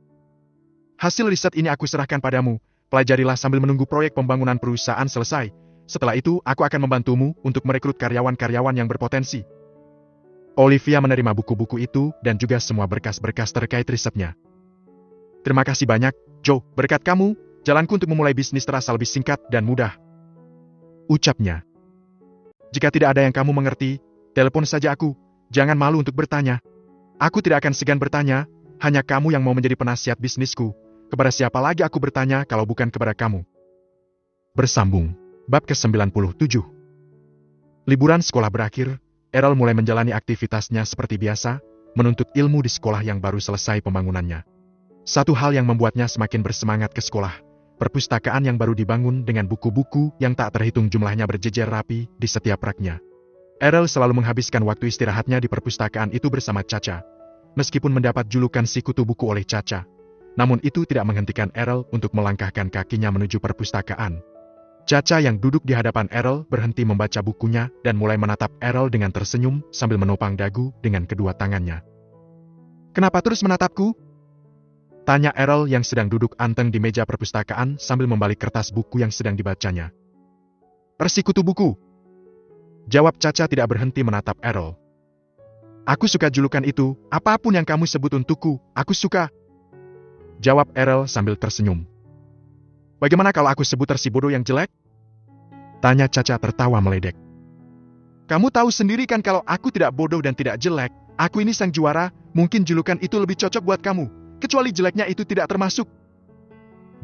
"Hasil riset ini aku serahkan padamu. Pelajarilah sambil menunggu proyek pembangunan perusahaan selesai. Setelah itu, aku akan membantumu untuk merekrut karyawan-karyawan yang berpotensi." Olivia menerima buku-buku itu dan juga semua berkas-berkas terkait risetnya. "Terima kasih banyak, Joe. Berkat kamu, jalanku untuk memulai bisnis terasa lebih singkat dan mudah," ucapnya. "Jika tidak ada yang kamu mengerti, telepon saja aku. Jangan malu untuk bertanya. Aku tidak akan segan bertanya, hanya kamu yang mau menjadi penasihat bisnisku. Kepada siapa lagi aku bertanya kalau bukan kepada kamu?" Bersambung. Bab ke-97. Liburan sekolah berakhir, Errol mulai menjalani aktivitasnya seperti biasa, menuntut ilmu di sekolah yang baru selesai pembangunannya. Satu hal yang membuatnya semakin bersemangat ke sekolah, perpustakaan yang baru dibangun dengan buku-buku yang tak terhitung jumlahnya berjejer rapi di setiap raknya. Errol selalu menghabiskan waktu istirahatnya di perpustakaan itu bersama Caca. Meskipun mendapat julukan si kutu buku oleh Caca, namun itu tidak menghentikan Errol untuk melangkahkan kakinya menuju perpustakaan. Caca yang duduk di hadapan Errol berhenti membaca bukunya dan mulai menatap Errol dengan tersenyum sambil menopang dagu dengan kedua tangannya. "Kenapa terus menatapku?" tanya Errol yang sedang duduk anteng di meja perpustakaan sambil membalik kertas buku yang sedang dibacanya. "Si kutu buku," jawab Caca tidak berhenti menatap Errol. "Aku suka julukan itu, apapun yang kamu sebut untukku, aku suka," jawab Errol sambil tersenyum. "Bagaimana kalau aku sebut si bodoh yang jelek?" tanya Caca tertawa meledek. "Kamu tahu sendiri kan kalau aku tidak bodoh dan tidak jelek, aku ini sang juara, mungkin julukan itu lebih cocok buat kamu, kecuali jeleknya itu tidak termasuk,"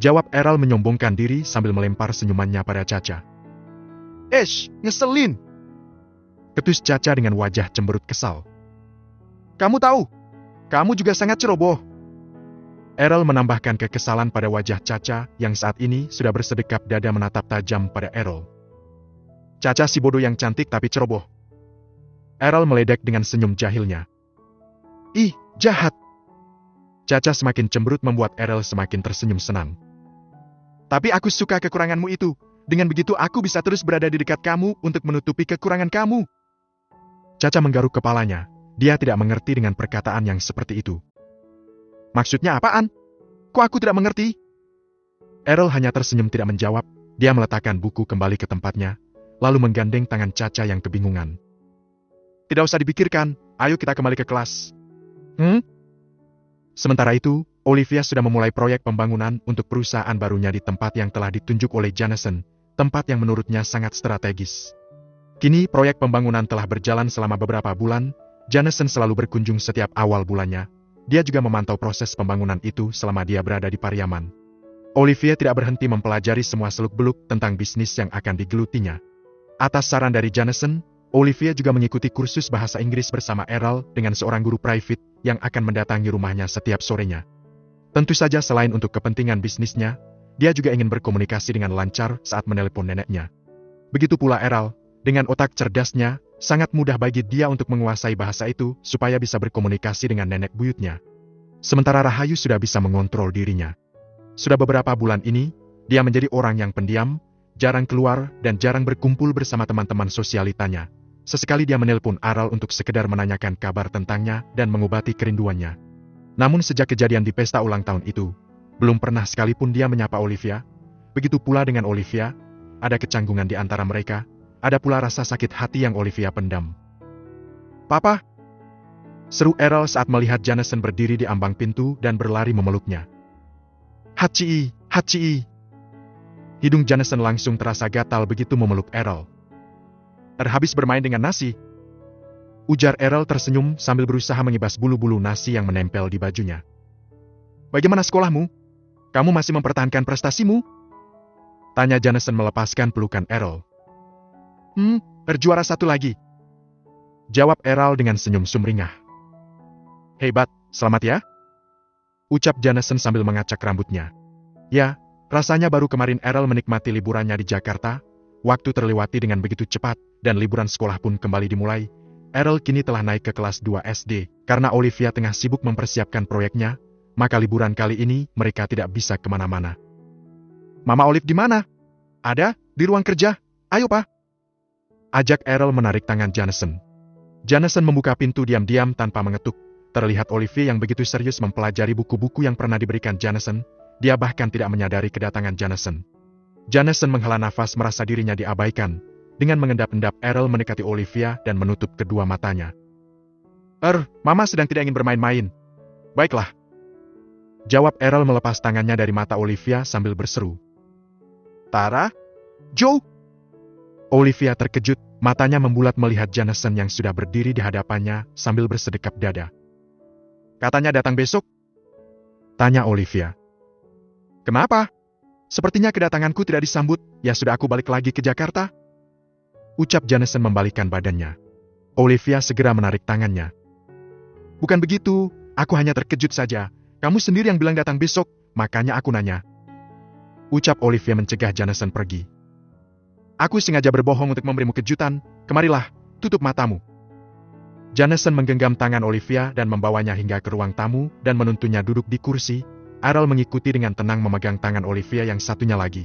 jawab Errol menyombongkan diri sambil melempar senyumannya pada Caca. Ngeselin," ketus Caca dengan wajah cemberut kesal. "Kamu tahu, kamu juga sangat ceroboh." Errol menambahkan kekesalan pada wajah Caca yang saat ini sudah bersedekap dada menatap tajam pada Errol. Caca si bodoh yang cantik tapi ceroboh. Errol meledek dengan senyum jahilnya. Ih, jahat. Caca semakin cemberut membuat Errol semakin tersenyum senang. Tapi aku suka kekuranganmu itu. Dengan begitu aku bisa terus berada di dekat kamu untuk menutupi kekurangan kamu. Caca menggaruk kepalanya. Dia tidak mengerti dengan perkataan yang seperti itu. Maksudnya apaan? Kok aku tidak mengerti? Errol hanya tersenyum tidak menjawab. Dia meletakkan buku kembali ke tempatnya, lalu menggandeng tangan Caca yang kebingungan. Tidak usah dipikirkan, ayo kita kembali ke kelas. Sementara itu, Olivia sudah memulai proyek pembangunan untuk perusahaan barunya di tempat yang telah ditunjuk oleh Jameson, tempat yang menurutnya sangat strategis. Kini proyek pembangunan telah berjalan selama beberapa bulan. Jameson selalu berkunjung setiap awal bulannya. Dia juga memantau proses pembangunan itu selama dia berada di Pariaman. Olivia tidak berhenti mempelajari semua seluk-beluk tentang bisnis yang akan digelutinya. Atas saran dari Jameson, Olivia juga mengikuti kursus bahasa Inggris bersama Errol dengan seorang guru private yang akan mendatangi rumahnya setiap sorenya. Tentu saja selain untuk kepentingan bisnisnya, dia juga ingin berkomunikasi dengan lancar saat menelepon neneknya. Begitu pula Errol, dengan otak cerdasnya, sangat mudah bagi dia untuk menguasai bahasa itu supaya bisa berkomunikasi dengan nenek buyutnya. Sementara Rahayu sudah bisa mengontrol dirinya. Sudah beberapa bulan ini, dia menjadi orang yang pendiam, jarang keluar dan jarang berkumpul bersama teman-teman sosialitanya. Sesekali dia menelpon Errol untuk sekedar menanyakan kabar tentangnya dan mengobati kerinduannya. Namun sejak kejadian di pesta ulang tahun itu, belum pernah sekalipun dia menyapa Olivia. Begitu pula dengan Olivia, ada kecanggungan di antara mereka, ada pula rasa sakit hati yang Olivia pendam. "Papa!" seru Errol saat melihat Jameson berdiri di ambang pintu dan berlari memeluknya. "Hacii, hacii!" Hidung Jameson langsung terasa gatal begitu memeluk Errol. "Habis bermain dengan nasi?" ujar Errol tersenyum sambil berusaha mengibas bulu-bulu nasi yang menempel di bajunya. "Bagaimana sekolahmu? Kamu masih mempertahankan prestasimu?" tanya Jameson melepaskan pelukan Errol. Juara 1 lagi," jawab Errol dengan senyum sumringah. "Hebat, selamat ya," ucap Jameson sambil mengacak rambutnya. Ya, rasanya baru kemarin Errol menikmati liburannya di Jakarta. Waktu terlewati dengan begitu cepat, dan liburan sekolah pun kembali dimulai. Errol kini telah naik ke kelas 2 SD. Karena Olivia tengah sibuk mempersiapkan proyeknya, maka liburan kali ini mereka tidak bisa kemana-mana. "Mama Olive di mana?" "Ada, di ruang kerja. Ayo, Pak," ajak Errol menarik tangan Jameson. Jameson membuka pintu diam-diam tanpa mengetuk. Terlihat Olivia yang begitu serius mempelajari buku-buku yang pernah diberikan Jameson. Dia bahkan tidak menyadari kedatangan Jameson. Jameson menghela nafas merasa dirinya diabaikan. Dengan mengendap-endap Errol mendekati Olivia dan menutup kedua matanya. Mama sedang tidak ingin bermain-main." "Baiklah," jawab Errol melepas tangannya dari mata Olivia sambil berseru. "Tara? Joe?" Olivia terkejut, matanya membulat melihat Jameson yang sudah berdiri di hadapannya sambil bersedekap dada. "Katanya datang besok?" tanya Olivia. "Kenapa? Sepertinya kedatanganku tidak disambut, ya sudah aku balik lagi ke Jakarta," ucap Jameson membalikkan badannya. Olivia segera menarik tangannya. "Bukan begitu, aku hanya terkejut saja. Kamu sendiri yang bilang datang besok, makanya aku nanya," ucap Olivia mencegah Jameson pergi. "Aku sengaja berbohong untuk memberimu kejutan. Kemarilah, tutup matamu." Jameson menggenggam tangan Olivia dan membawanya hingga ke ruang tamu dan menuntunnya duduk di kursi. Errol mengikuti dengan tenang memegang tangan Olivia yang satunya lagi.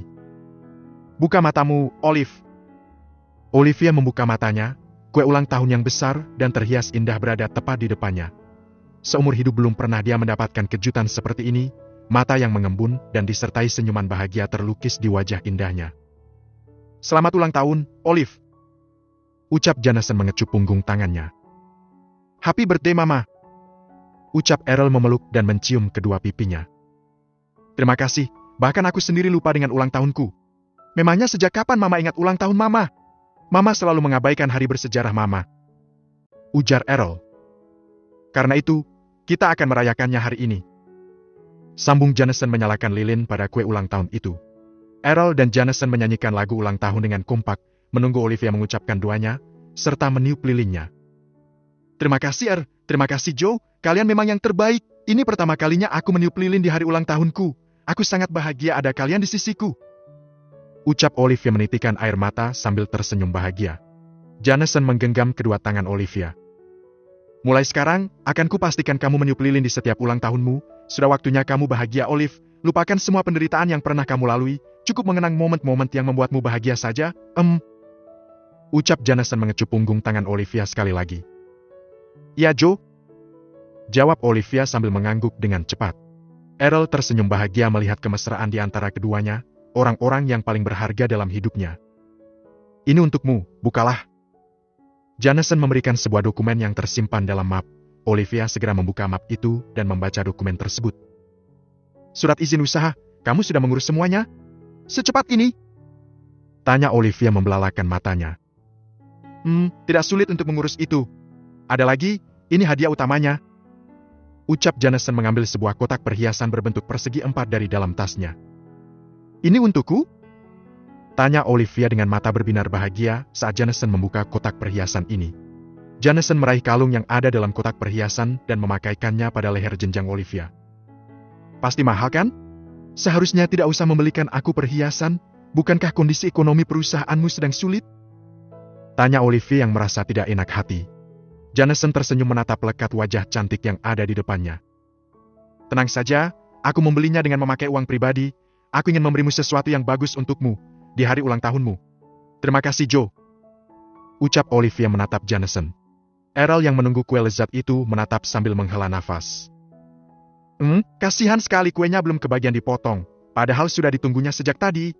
"Buka matamu, Olive." Olivia membuka matanya. Kue ulang tahun yang besar dan terhias indah berada tepat di depannya. Seumur hidup belum pernah dia mendapatkan kejutan seperti ini. Mata yang mengembun dan disertai senyuman bahagia terlukis di wajah indahnya. "Selamat ulang tahun, Olive," ucap Jameson mengecup punggung tangannya. "Happy birthday, Mama," ucap Errol memeluk dan mencium kedua pipinya. "Terima kasih, bahkan aku sendiri lupa dengan ulang tahunku. Memangnya sejak kapan Mama ingat ulang tahun Mama? Mama selalu mengabaikan hari bersejarah Mama," ujar Errol. "Karena itu, kita akan merayakannya hari ini," sambung Jameson menyalakan lilin pada kue ulang tahun itu. Errol dan Jameson menyanyikan lagu ulang tahun dengan kompak, menunggu Olivia mengucapkan doanya, serta meniup lilinnya. "Terima kasih, terima kasih Joe, kalian memang yang terbaik. Ini pertama kalinya aku meniup lilin di hari ulang tahunku. Aku sangat bahagia ada kalian di sisiku," Ucap Olivia menitikkan air mata sambil tersenyum bahagia. Jameson menggenggam kedua tangan Olivia. Mulai sekarang, akan kupastikan kamu meniup lilin di setiap ulang tahunmu. Sudah waktunya kamu bahagia, Olive. Lupakan semua penderitaan yang pernah kamu lalui. Cukup mengenang momen-momen yang membuatmu bahagia saja. Ucap Jameson mengecup punggung tangan Olivia sekali lagi. Ya, Joe. Jawab Olivia sambil mengangguk dengan cepat. Errol tersenyum bahagia melihat kemesraan di antara keduanya, orang-orang yang paling berharga dalam hidupnya. Ini untukmu, bukalah. Jameson memberikan sebuah dokumen yang tersimpan dalam map. Olivia segera membuka map itu dan membaca dokumen tersebut. Surat izin usaha, kamu sudah mengurus semuanya? Secepat ini? Tanya Olivia membelalakan matanya. Tidak sulit untuk mengurus itu. Ada lagi, ini hadiah utamanya. Ucap Jameson mengambil sebuah kotak perhiasan berbentuk persegi 4 dari dalam tasnya. Ini untukku? Tanya Olivia dengan mata berbinar bahagia saat Jameson membuka kotak perhiasan ini. Jameson meraih kalung yang ada dalam kotak perhiasan dan memakaikannya pada leher jenjang Olivia. Pasti mahal kan? Seharusnya tidak usah membelikan aku perhiasan, bukankah kondisi ekonomi perusahaanmu sedang sulit? Tanya Olivia yang merasa tidak enak hati. Jameson tersenyum menatap lekat wajah cantik yang ada di depannya. Tenang saja, aku membelinya dengan memakai uang pribadi. Aku ingin memberimu sesuatu yang bagus untukmu di hari ulang tahunmu. Terima kasih, Joe. Ucap Olivia menatap Jameson. Errol yang menunggu kue lezat itu menatap sambil menghela nafas. Kasihan sekali kuenya belum kebagian dipotong, padahal sudah ditunggunya sejak tadi.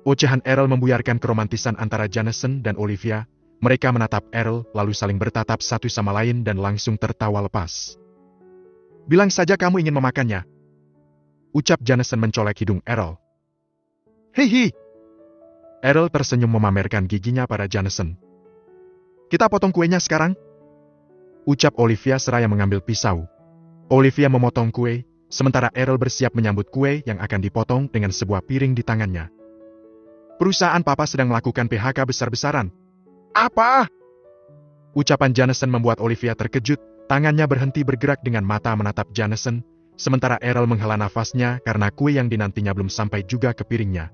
Ocehan Errol membuyarkan keromantisan antara Jameson dan Olivia. Mereka menatap Errol lalu saling bertatap satu sama lain dan langsung tertawa lepas. Bilang saja kamu ingin memakannya. Ucap Jameson mencolek hidung Errol. Hihi. Errol tersenyum memamerkan giginya pada Jameson. Kita potong kuenya sekarang. Ucap Olivia seraya mengambil pisau. Olivia memotong kue, sementara Errol bersiap menyambut kue yang akan dipotong dengan sebuah piring di tangannya. Perusahaan papa sedang melakukan PHK besar-besaran. Apa? Ucapan Jameson membuat Olivia terkejut, tangannya berhenti bergerak dengan mata menatap Jameson, sementara Errol menghela nafasnya karena kue yang dinantinya belum sampai juga ke piringnya.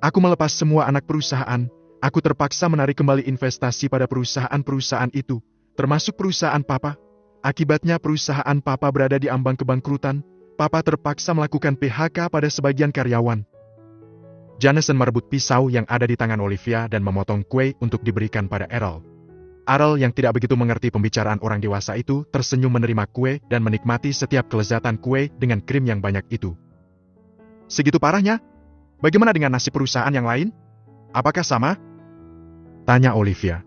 Aku melepas semua anak perusahaan, aku terpaksa menarik kembali investasi pada perusahaan-perusahaan itu, termasuk perusahaan papa. Akibatnya perusahaan papa berada di ambang kebangkrutan, papa terpaksa melakukan PHK pada sebagian karyawan. Jameson merebut pisau yang ada di tangan Olivia dan memotong kue untuk diberikan pada Errol. Errol yang tidak begitu mengerti pembicaraan orang dewasa itu tersenyum menerima kue dan menikmati setiap kelezatan kue dengan krim yang banyak itu. Segitu parahnya? Bagaimana dengan nasib perusahaan yang lain? Apakah sama? Tanya Olivia.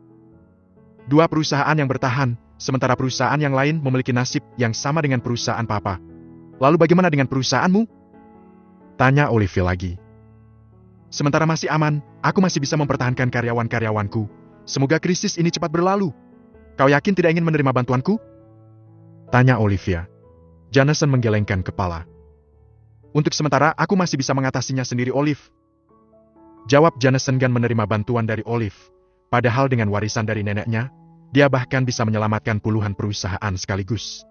Dua perusahaan yang bertahan, sementara perusahaan yang lain memiliki nasib yang sama dengan perusahaan papa. Lalu bagaimana dengan perusahaanmu? Tanya Olivia lagi. Sementara masih aman, aku masih bisa mempertahankan karyawan-karyawanku. Semoga krisis ini cepat berlalu. Kau yakin tidak ingin menerima bantuanku? Tanya Olivia. Jameson menggelengkan kepala. Untuk sementara, aku masih bisa mengatasinya sendiri, Olive. Jawab Jameson dan menerima bantuan dari Olive. Padahal dengan warisan dari neneknya, dia bahkan bisa menyelamatkan puluhan perusahaan sekaligus.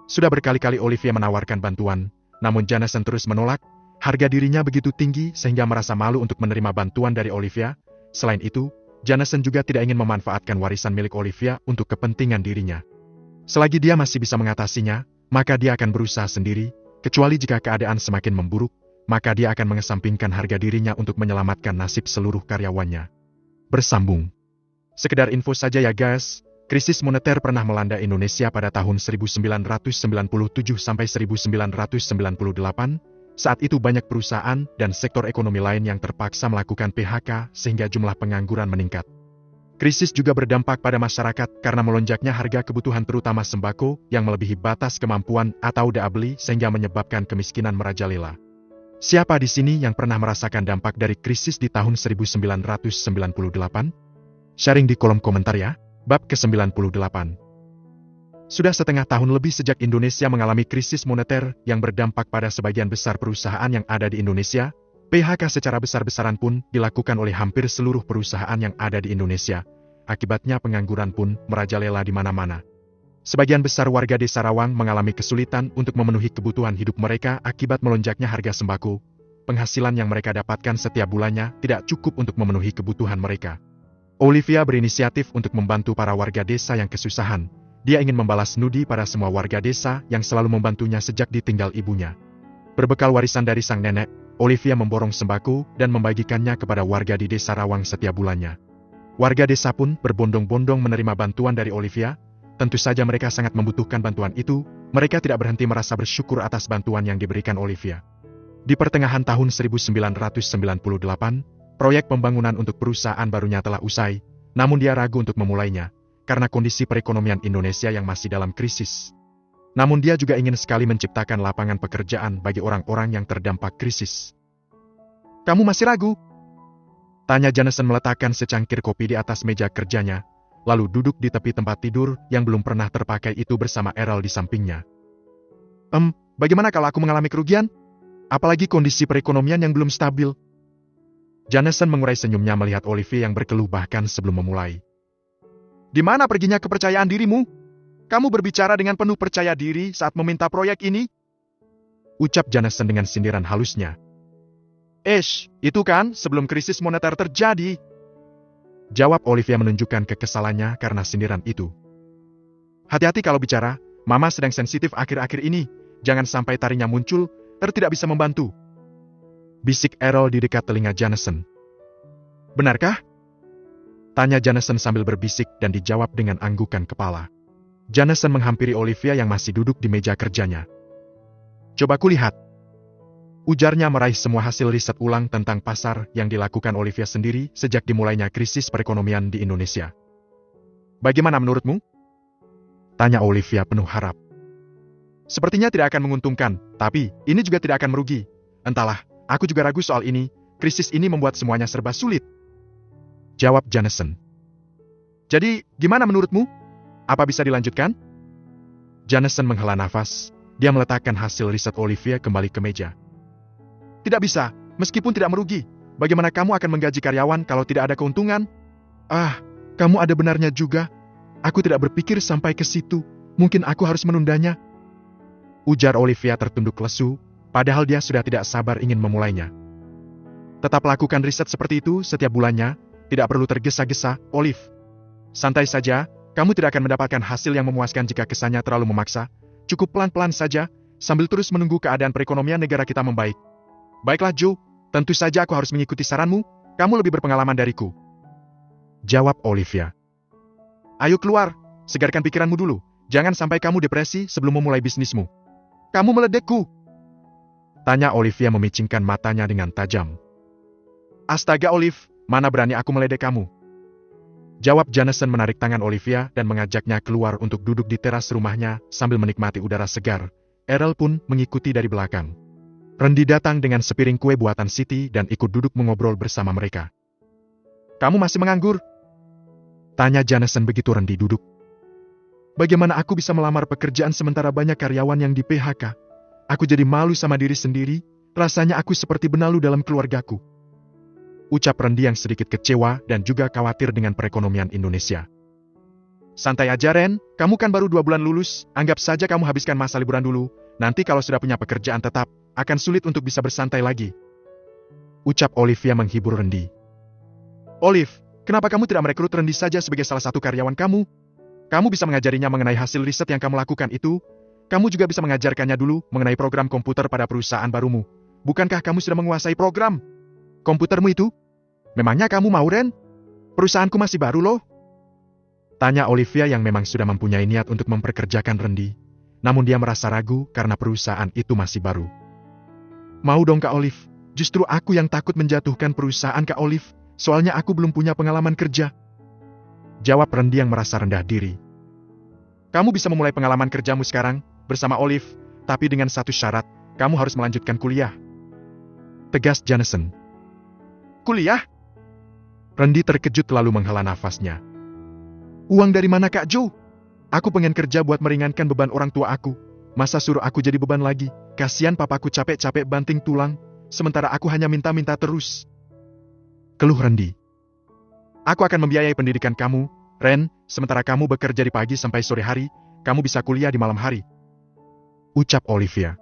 Sudah berkali-kali Olivia menawarkan bantuan, namun Jameson terus menolak. Harga dirinya begitu tinggi sehingga merasa malu untuk menerima bantuan dari Olivia. Selain itu, Jameson juga tidak ingin memanfaatkan warisan milik Olivia untuk kepentingan dirinya. Selagi dia masih bisa mengatasinya, maka dia akan berusaha sendiri, kecuali jika keadaan semakin memburuk, maka dia akan mengesampingkan harga dirinya untuk menyelamatkan nasib seluruh karyawannya. Bersambung. Sekedar info saja ya guys, krisis moneter pernah melanda Indonesia pada tahun 1997 sampai 1998. Saat itu banyak perusahaan dan sektor ekonomi lain yang terpaksa melakukan PHK sehingga jumlah pengangguran meningkat. Krisis juga berdampak pada masyarakat karena melonjaknya harga kebutuhan terutama sembako yang melebihi batas kemampuan atau daya beli sehingga menyebabkan kemiskinan merajalela. Siapa di sini yang pernah merasakan dampak dari krisis di tahun 1998? Sharing di kolom komentar ya. Bab ke-98. Sudah setengah tahun lebih sejak Indonesia mengalami krisis moneter yang berdampak pada sebagian besar perusahaan yang ada di Indonesia, PHK secara besar-besaran pun dilakukan oleh hampir seluruh perusahaan yang ada di Indonesia. Akibatnya pengangguran pun merajalela di mana-mana. Sebagian besar warga desa Rawang mengalami kesulitan untuk memenuhi kebutuhan hidup mereka akibat melonjaknya harga sembako. penghasilan yang mereka dapatkan setiap bulannya tidak cukup untuk memenuhi kebutuhan mereka. Olivia berinisiatif untuk membantu para warga desa yang kesusahan. Dia ingin membalas nudi pada semua warga desa yang selalu membantunya sejak ditinggal ibunya. Berbekal warisan dari sang nenek, Olivia memborong sembako dan membagikannya kepada warga di desa Rawang setiap bulannya. Warga desa pun berbondong-bondong menerima bantuan dari Olivia. Tentu saja mereka sangat membutuhkan bantuan itu. Mereka tidak berhenti merasa bersyukur atas bantuan yang diberikan Olivia. Di pertengahan tahun 1998, proyek pembangunan untuk perusahaan barunya telah usai, namun dia ragu untuk memulainya, karena kondisi perekonomian Indonesia yang masih dalam krisis. Namun dia juga ingin sekali menciptakan lapangan pekerjaan bagi orang-orang yang terdampak krisis. "Kamu masih ragu?" tanya Janeson meletakkan secangkir kopi di atas meja kerjanya, lalu duduk di tepi tempat tidur yang belum pernah terpakai itu bersama Errol di sampingnya. Bagaimana kalau aku mengalami kerugian? Apalagi kondisi perekonomian yang belum stabil." Janeson mengurai senyumnya melihat Olivia yang berkeluh bahkan sebelum memulai. "Di mana perginya kepercayaan dirimu? Kamu berbicara dengan penuh percaya diri saat meminta proyek ini?" ucap Janeson dengan sindiran halusnya. Itu kan sebelum krisis moneter terjadi," jawab Olivia menunjukkan kekesalannya karena sindiran itu. "Hati-hati kalau bicara, Mama sedang sensitif akhir-akhir ini. Jangan sampai taringnya muncul, tidak bisa membantu," bisik Errol di dekat telinga Janeson. "Benarkah?" tanya Janeson sambil berbisik dan dijawab dengan anggukan kepala. Janeson menghampiri Olivia yang masih duduk di meja kerjanya. "Coba kulihat," ujarnya meraih semua hasil riset ulang tentang pasar yang dilakukan Olivia sendiri sejak dimulainya krisis perekonomian di Indonesia. "Bagaimana menurutmu?" tanya Olivia penuh harap. "Sepertinya tidak akan menguntungkan, tapi ini juga tidak akan merugi. Entahlah, aku juga ragu soal ini. Krisis ini membuat semuanya serba sulit," jawab Janeson. "Jadi, gimana menurutmu? Apa bisa dilanjutkan?" Janeson menghela nafas. Dia meletakkan hasil riset Olivia kembali ke meja. "Tidak bisa, meskipun tidak merugi. Bagaimana kamu akan menggaji karyawan kalau tidak ada keuntungan?" Kamu ada benarnya juga. Aku tidak berpikir sampai ke situ. Mungkin aku harus menundanya," ujar Olivia tertunduk lesu, padahal dia sudah tidak sabar ingin memulainya. "Tetap lakukan riset seperti itu setiap bulannya, tidak perlu tergesa-gesa, Olive. Santai saja, kamu tidak akan mendapatkan hasil yang memuaskan jika kesannya terlalu memaksa. Cukup pelan-pelan saja, sambil terus menunggu keadaan perekonomian negara kita membaik." "Baiklah Joe, tentu saja aku harus mengikuti saranmu, kamu lebih berpengalaman dariku," jawab Olivia. "Ayo keluar, segarkan pikiranmu dulu, jangan sampai kamu depresi sebelum memulai bisnismu." "Kamu meledekku?" tanya Olivia memicingkan matanya dengan tajam. "Astaga Olive, mana berani aku meledek kamu," jawab Janeson menarik tangan Olivia dan mengajaknya keluar untuk duduk di teras rumahnya sambil menikmati udara segar. Errol pun mengikuti dari belakang. Randy datang dengan sepiring kue buatan Siti dan ikut duduk mengobrol bersama mereka. "Kamu masih menganggur?" tanya Janeson begitu Randy duduk. "Bagaimana aku bisa melamar pekerjaan sementara banyak karyawan yang di PHK? Aku jadi malu sama diri sendiri, rasanya aku seperti benalu dalam keluargaku," ucap Randy yang sedikit kecewa dan juga khawatir dengan perekonomian Indonesia. "Santai aja Ren, kamu kan baru 2 bulan lulus, anggap saja kamu habiskan masa liburan dulu, nanti kalau sudah punya pekerjaan tetap, akan sulit untuk bisa bersantai lagi," ucap Olivia menghibur Randy. "Olive, kenapa kamu tidak merekrut Randy saja sebagai salah satu karyawan kamu? Kamu bisa mengajarinya mengenai hasil riset yang kamu lakukan itu. Kamu juga bisa mengajarkannya dulu mengenai program komputer pada perusahaan barumu. Bukankah kamu sudah menguasai program komputermu itu? Memangnya kamu mau Ren? Perusahaanku masih baru loh," tanya Olivia yang memang sudah mempunyai niat untuk memperkerjakan Randy. Namun dia merasa ragu karena perusahaan itu masih baru. "Mau dong Kak Olive, justru aku yang takut menjatuhkan perusahaan Kak Olive, soalnya aku belum punya pengalaman kerja," jawab Randy yang merasa rendah diri. "Kamu bisa memulai pengalaman kerjamu sekarang, bersama Olive, tapi dengan satu syarat, kamu harus melanjutkan kuliah," tegas Janeson. "Kuliah?" Randy terkejut lalu menghela nafasnya. "Uang dari mana Kak Joe? Aku pengen kerja buat meringankan beban orang tua aku. Masa suruh aku jadi beban lagi? Kasian papaku capek-capek banting tulang, sementara aku hanya minta-minta terus," keluh Randy. "Aku akan membiayai pendidikan kamu, Ren, sementara kamu bekerja di pagi sampai sore hari, kamu bisa kuliah di malam hari," ucap Olivia.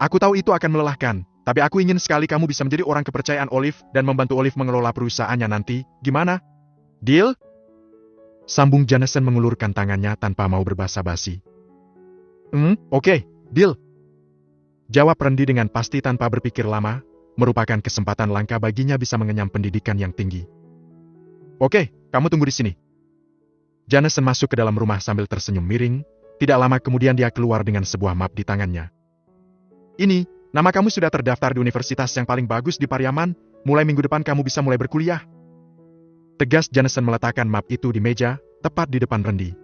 "Aku tahu itu akan melelahkan, Tapi aku ingin sekali kamu bisa menjadi orang kepercayaan Olive dan membantu Olive mengelola perusahaannya nanti. Gimana? Deal? Sambung Jameson mengulurkan tangannya tanpa mau berbasa-basi. Oke, deal. Jawab Randy dengan pasti tanpa berpikir lama, merupakan kesempatan langka baginya bisa mengenyam pendidikan yang tinggi. Oke, kamu tunggu di sini. Jameson masuk ke dalam rumah sambil tersenyum miring. Tidak lama kemudian dia keluar dengan sebuah map di tangannya. Ini, nama kamu sudah terdaftar di universitas yang paling bagus di Pariaman. Mulai minggu depan kamu bisa mulai berkuliah. Tegas Jameson meletakkan map itu di meja, tepat di depan Randy.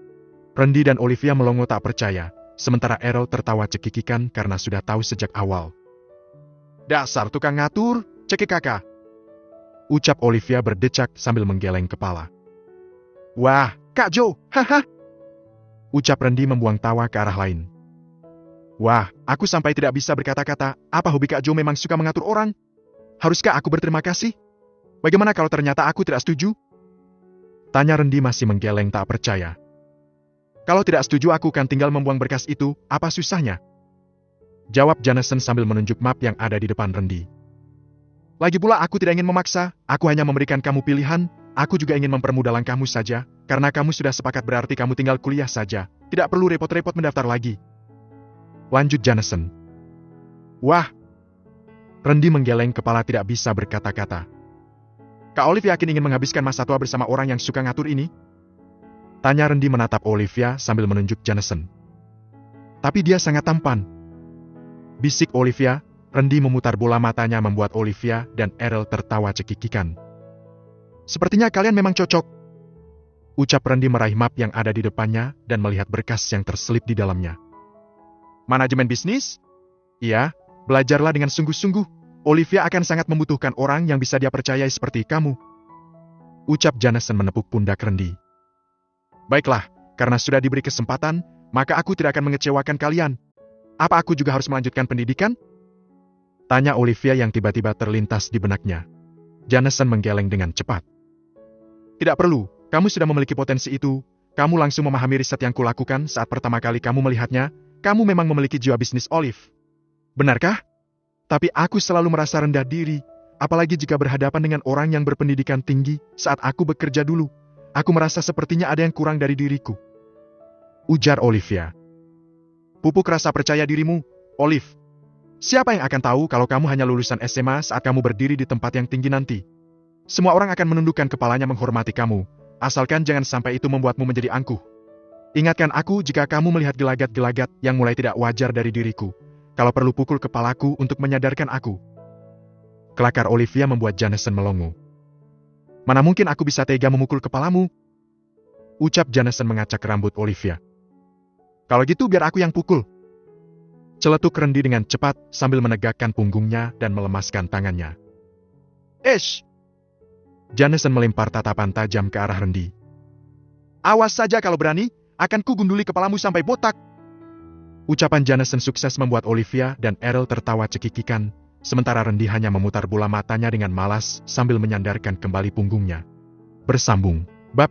Randy dan Olivia melongo tak percaya, sementara Errol tertawa cekikikan karena sudah tahu sejak awal. Dasar tukang ngatur, cekik kakak. Ucap Olivia berdecak sambil menggeleng kepala. Wah, Kak Joe, haha. Ucap Randy membuang tawa ke arah lain. Wah, aku sampai tidak bisa berkata-kata, apa hobi Kak Joe memang suka mengatur orang? Haruskah aku berterima kasih? Bagaimana kalau ternyata aku tidak setuju? Tanya Randy masih menggeleng tak percaya. Kalau tidak setuju aku kan tinggal membuang berkas itu, apa susahnya? Jawab Jameson sambil menunjuk map yang ada di depan Randy. Lagi pula aku tidak ingin memaksa, aku hanya memberikan kamu pilihan, aku juga ingin mempermudah langkahmu saja, karena kamu sudah sepakat berarti kamu tinggal kuliah saja, tidak perlu repot-repot mendaftar lagi. Lanjut Jameson. Wah. Randy menggeleng kepala tidak bisa berkata-kata. Kak Olivia yakin ingin menghabiskan masa tua bersama orang yang suka ngatur ini? Tanya Randy menatap Olivia sambil menunjuk Jameson. Tapi dia sangat tampan. Bisik Olivia, Randy memutar bola matanya membuat Olivia dan Errol tertawa cekikikan. Sepertinya kalian memang cocok. Ucap Randy meraih map yang ada di depannya dan melihat berkas yang terselip di dalamnya. Manajemen bisnis? Iya, belajarlah dengan sungguh-sungguh. Olivia akan sangat membutuhkan orang yang bisa dia percayai seperti kamu. Ucap Jameson menepuk pundak Randy. Baiklah, karena sudah diberi kesempatan, maka aku tidak akan mengecewakan kalian. Apa aku juga harus melanjutkan pendidikan? Tanya Olivia yang tiba-tiba terlintas di benaknya. Jameson menggeleng dengan cepat. Tidak perlu, kamu sudah memiliki potensi itu. Kamu langsung memahami riset yang kulakukan saat pertama kali kamu melihatnya. Kamu memang memiliki jiwa bisnis Olive. Benarkah? Tapi aku selalu merasa rendah diri, apalagi jika berhadapan dengan orang yang berpendidikan tinggi. Saat aku bekerja dulu, aku merasa sepertinya ada yang kurang dari diriku. Ujar Olivia. Pupuk rasa percaya dirimu, Olive. Siapa yang akan tahu kalau kamu hanya lulusan SMA saat kamu berdiri di tempat yang tinggi nanti? Semua orang akan menundukkan kepalanya menghormati kamu, asalkan jangan sampai itu membuatmu menjadi angkuh. Ingatkan aku jika kamu melihat gelagat-gelagat yang mulai tidak wajar dari diriku. Kalau perlu pukul kepalaku untuk menyadarkan aku. Kelakar Olivia membuat Jameson melongo. Mana mungkin aku bisa tega memukul kepalamu? Ucap Jameson mengacak rambut Olivia. Kalau gitu biar aku yang pukul. Celetuk Randy dengan cepat sambil menegakkan punggungnya dan melemaskan tangannya. Eish! Jameson melempar tatapan tajam ke arah Randy. Awas saja kalau berani, akan kugunduli kepalamu sampai botak. Ucapan Jameson sukses membuat Olivia dan Errol tertawa cekikikan, sementara Randy hanya memutar bola matanya dengan malas sambil menyandarkan kembali punggungnya. Bersambung. Bab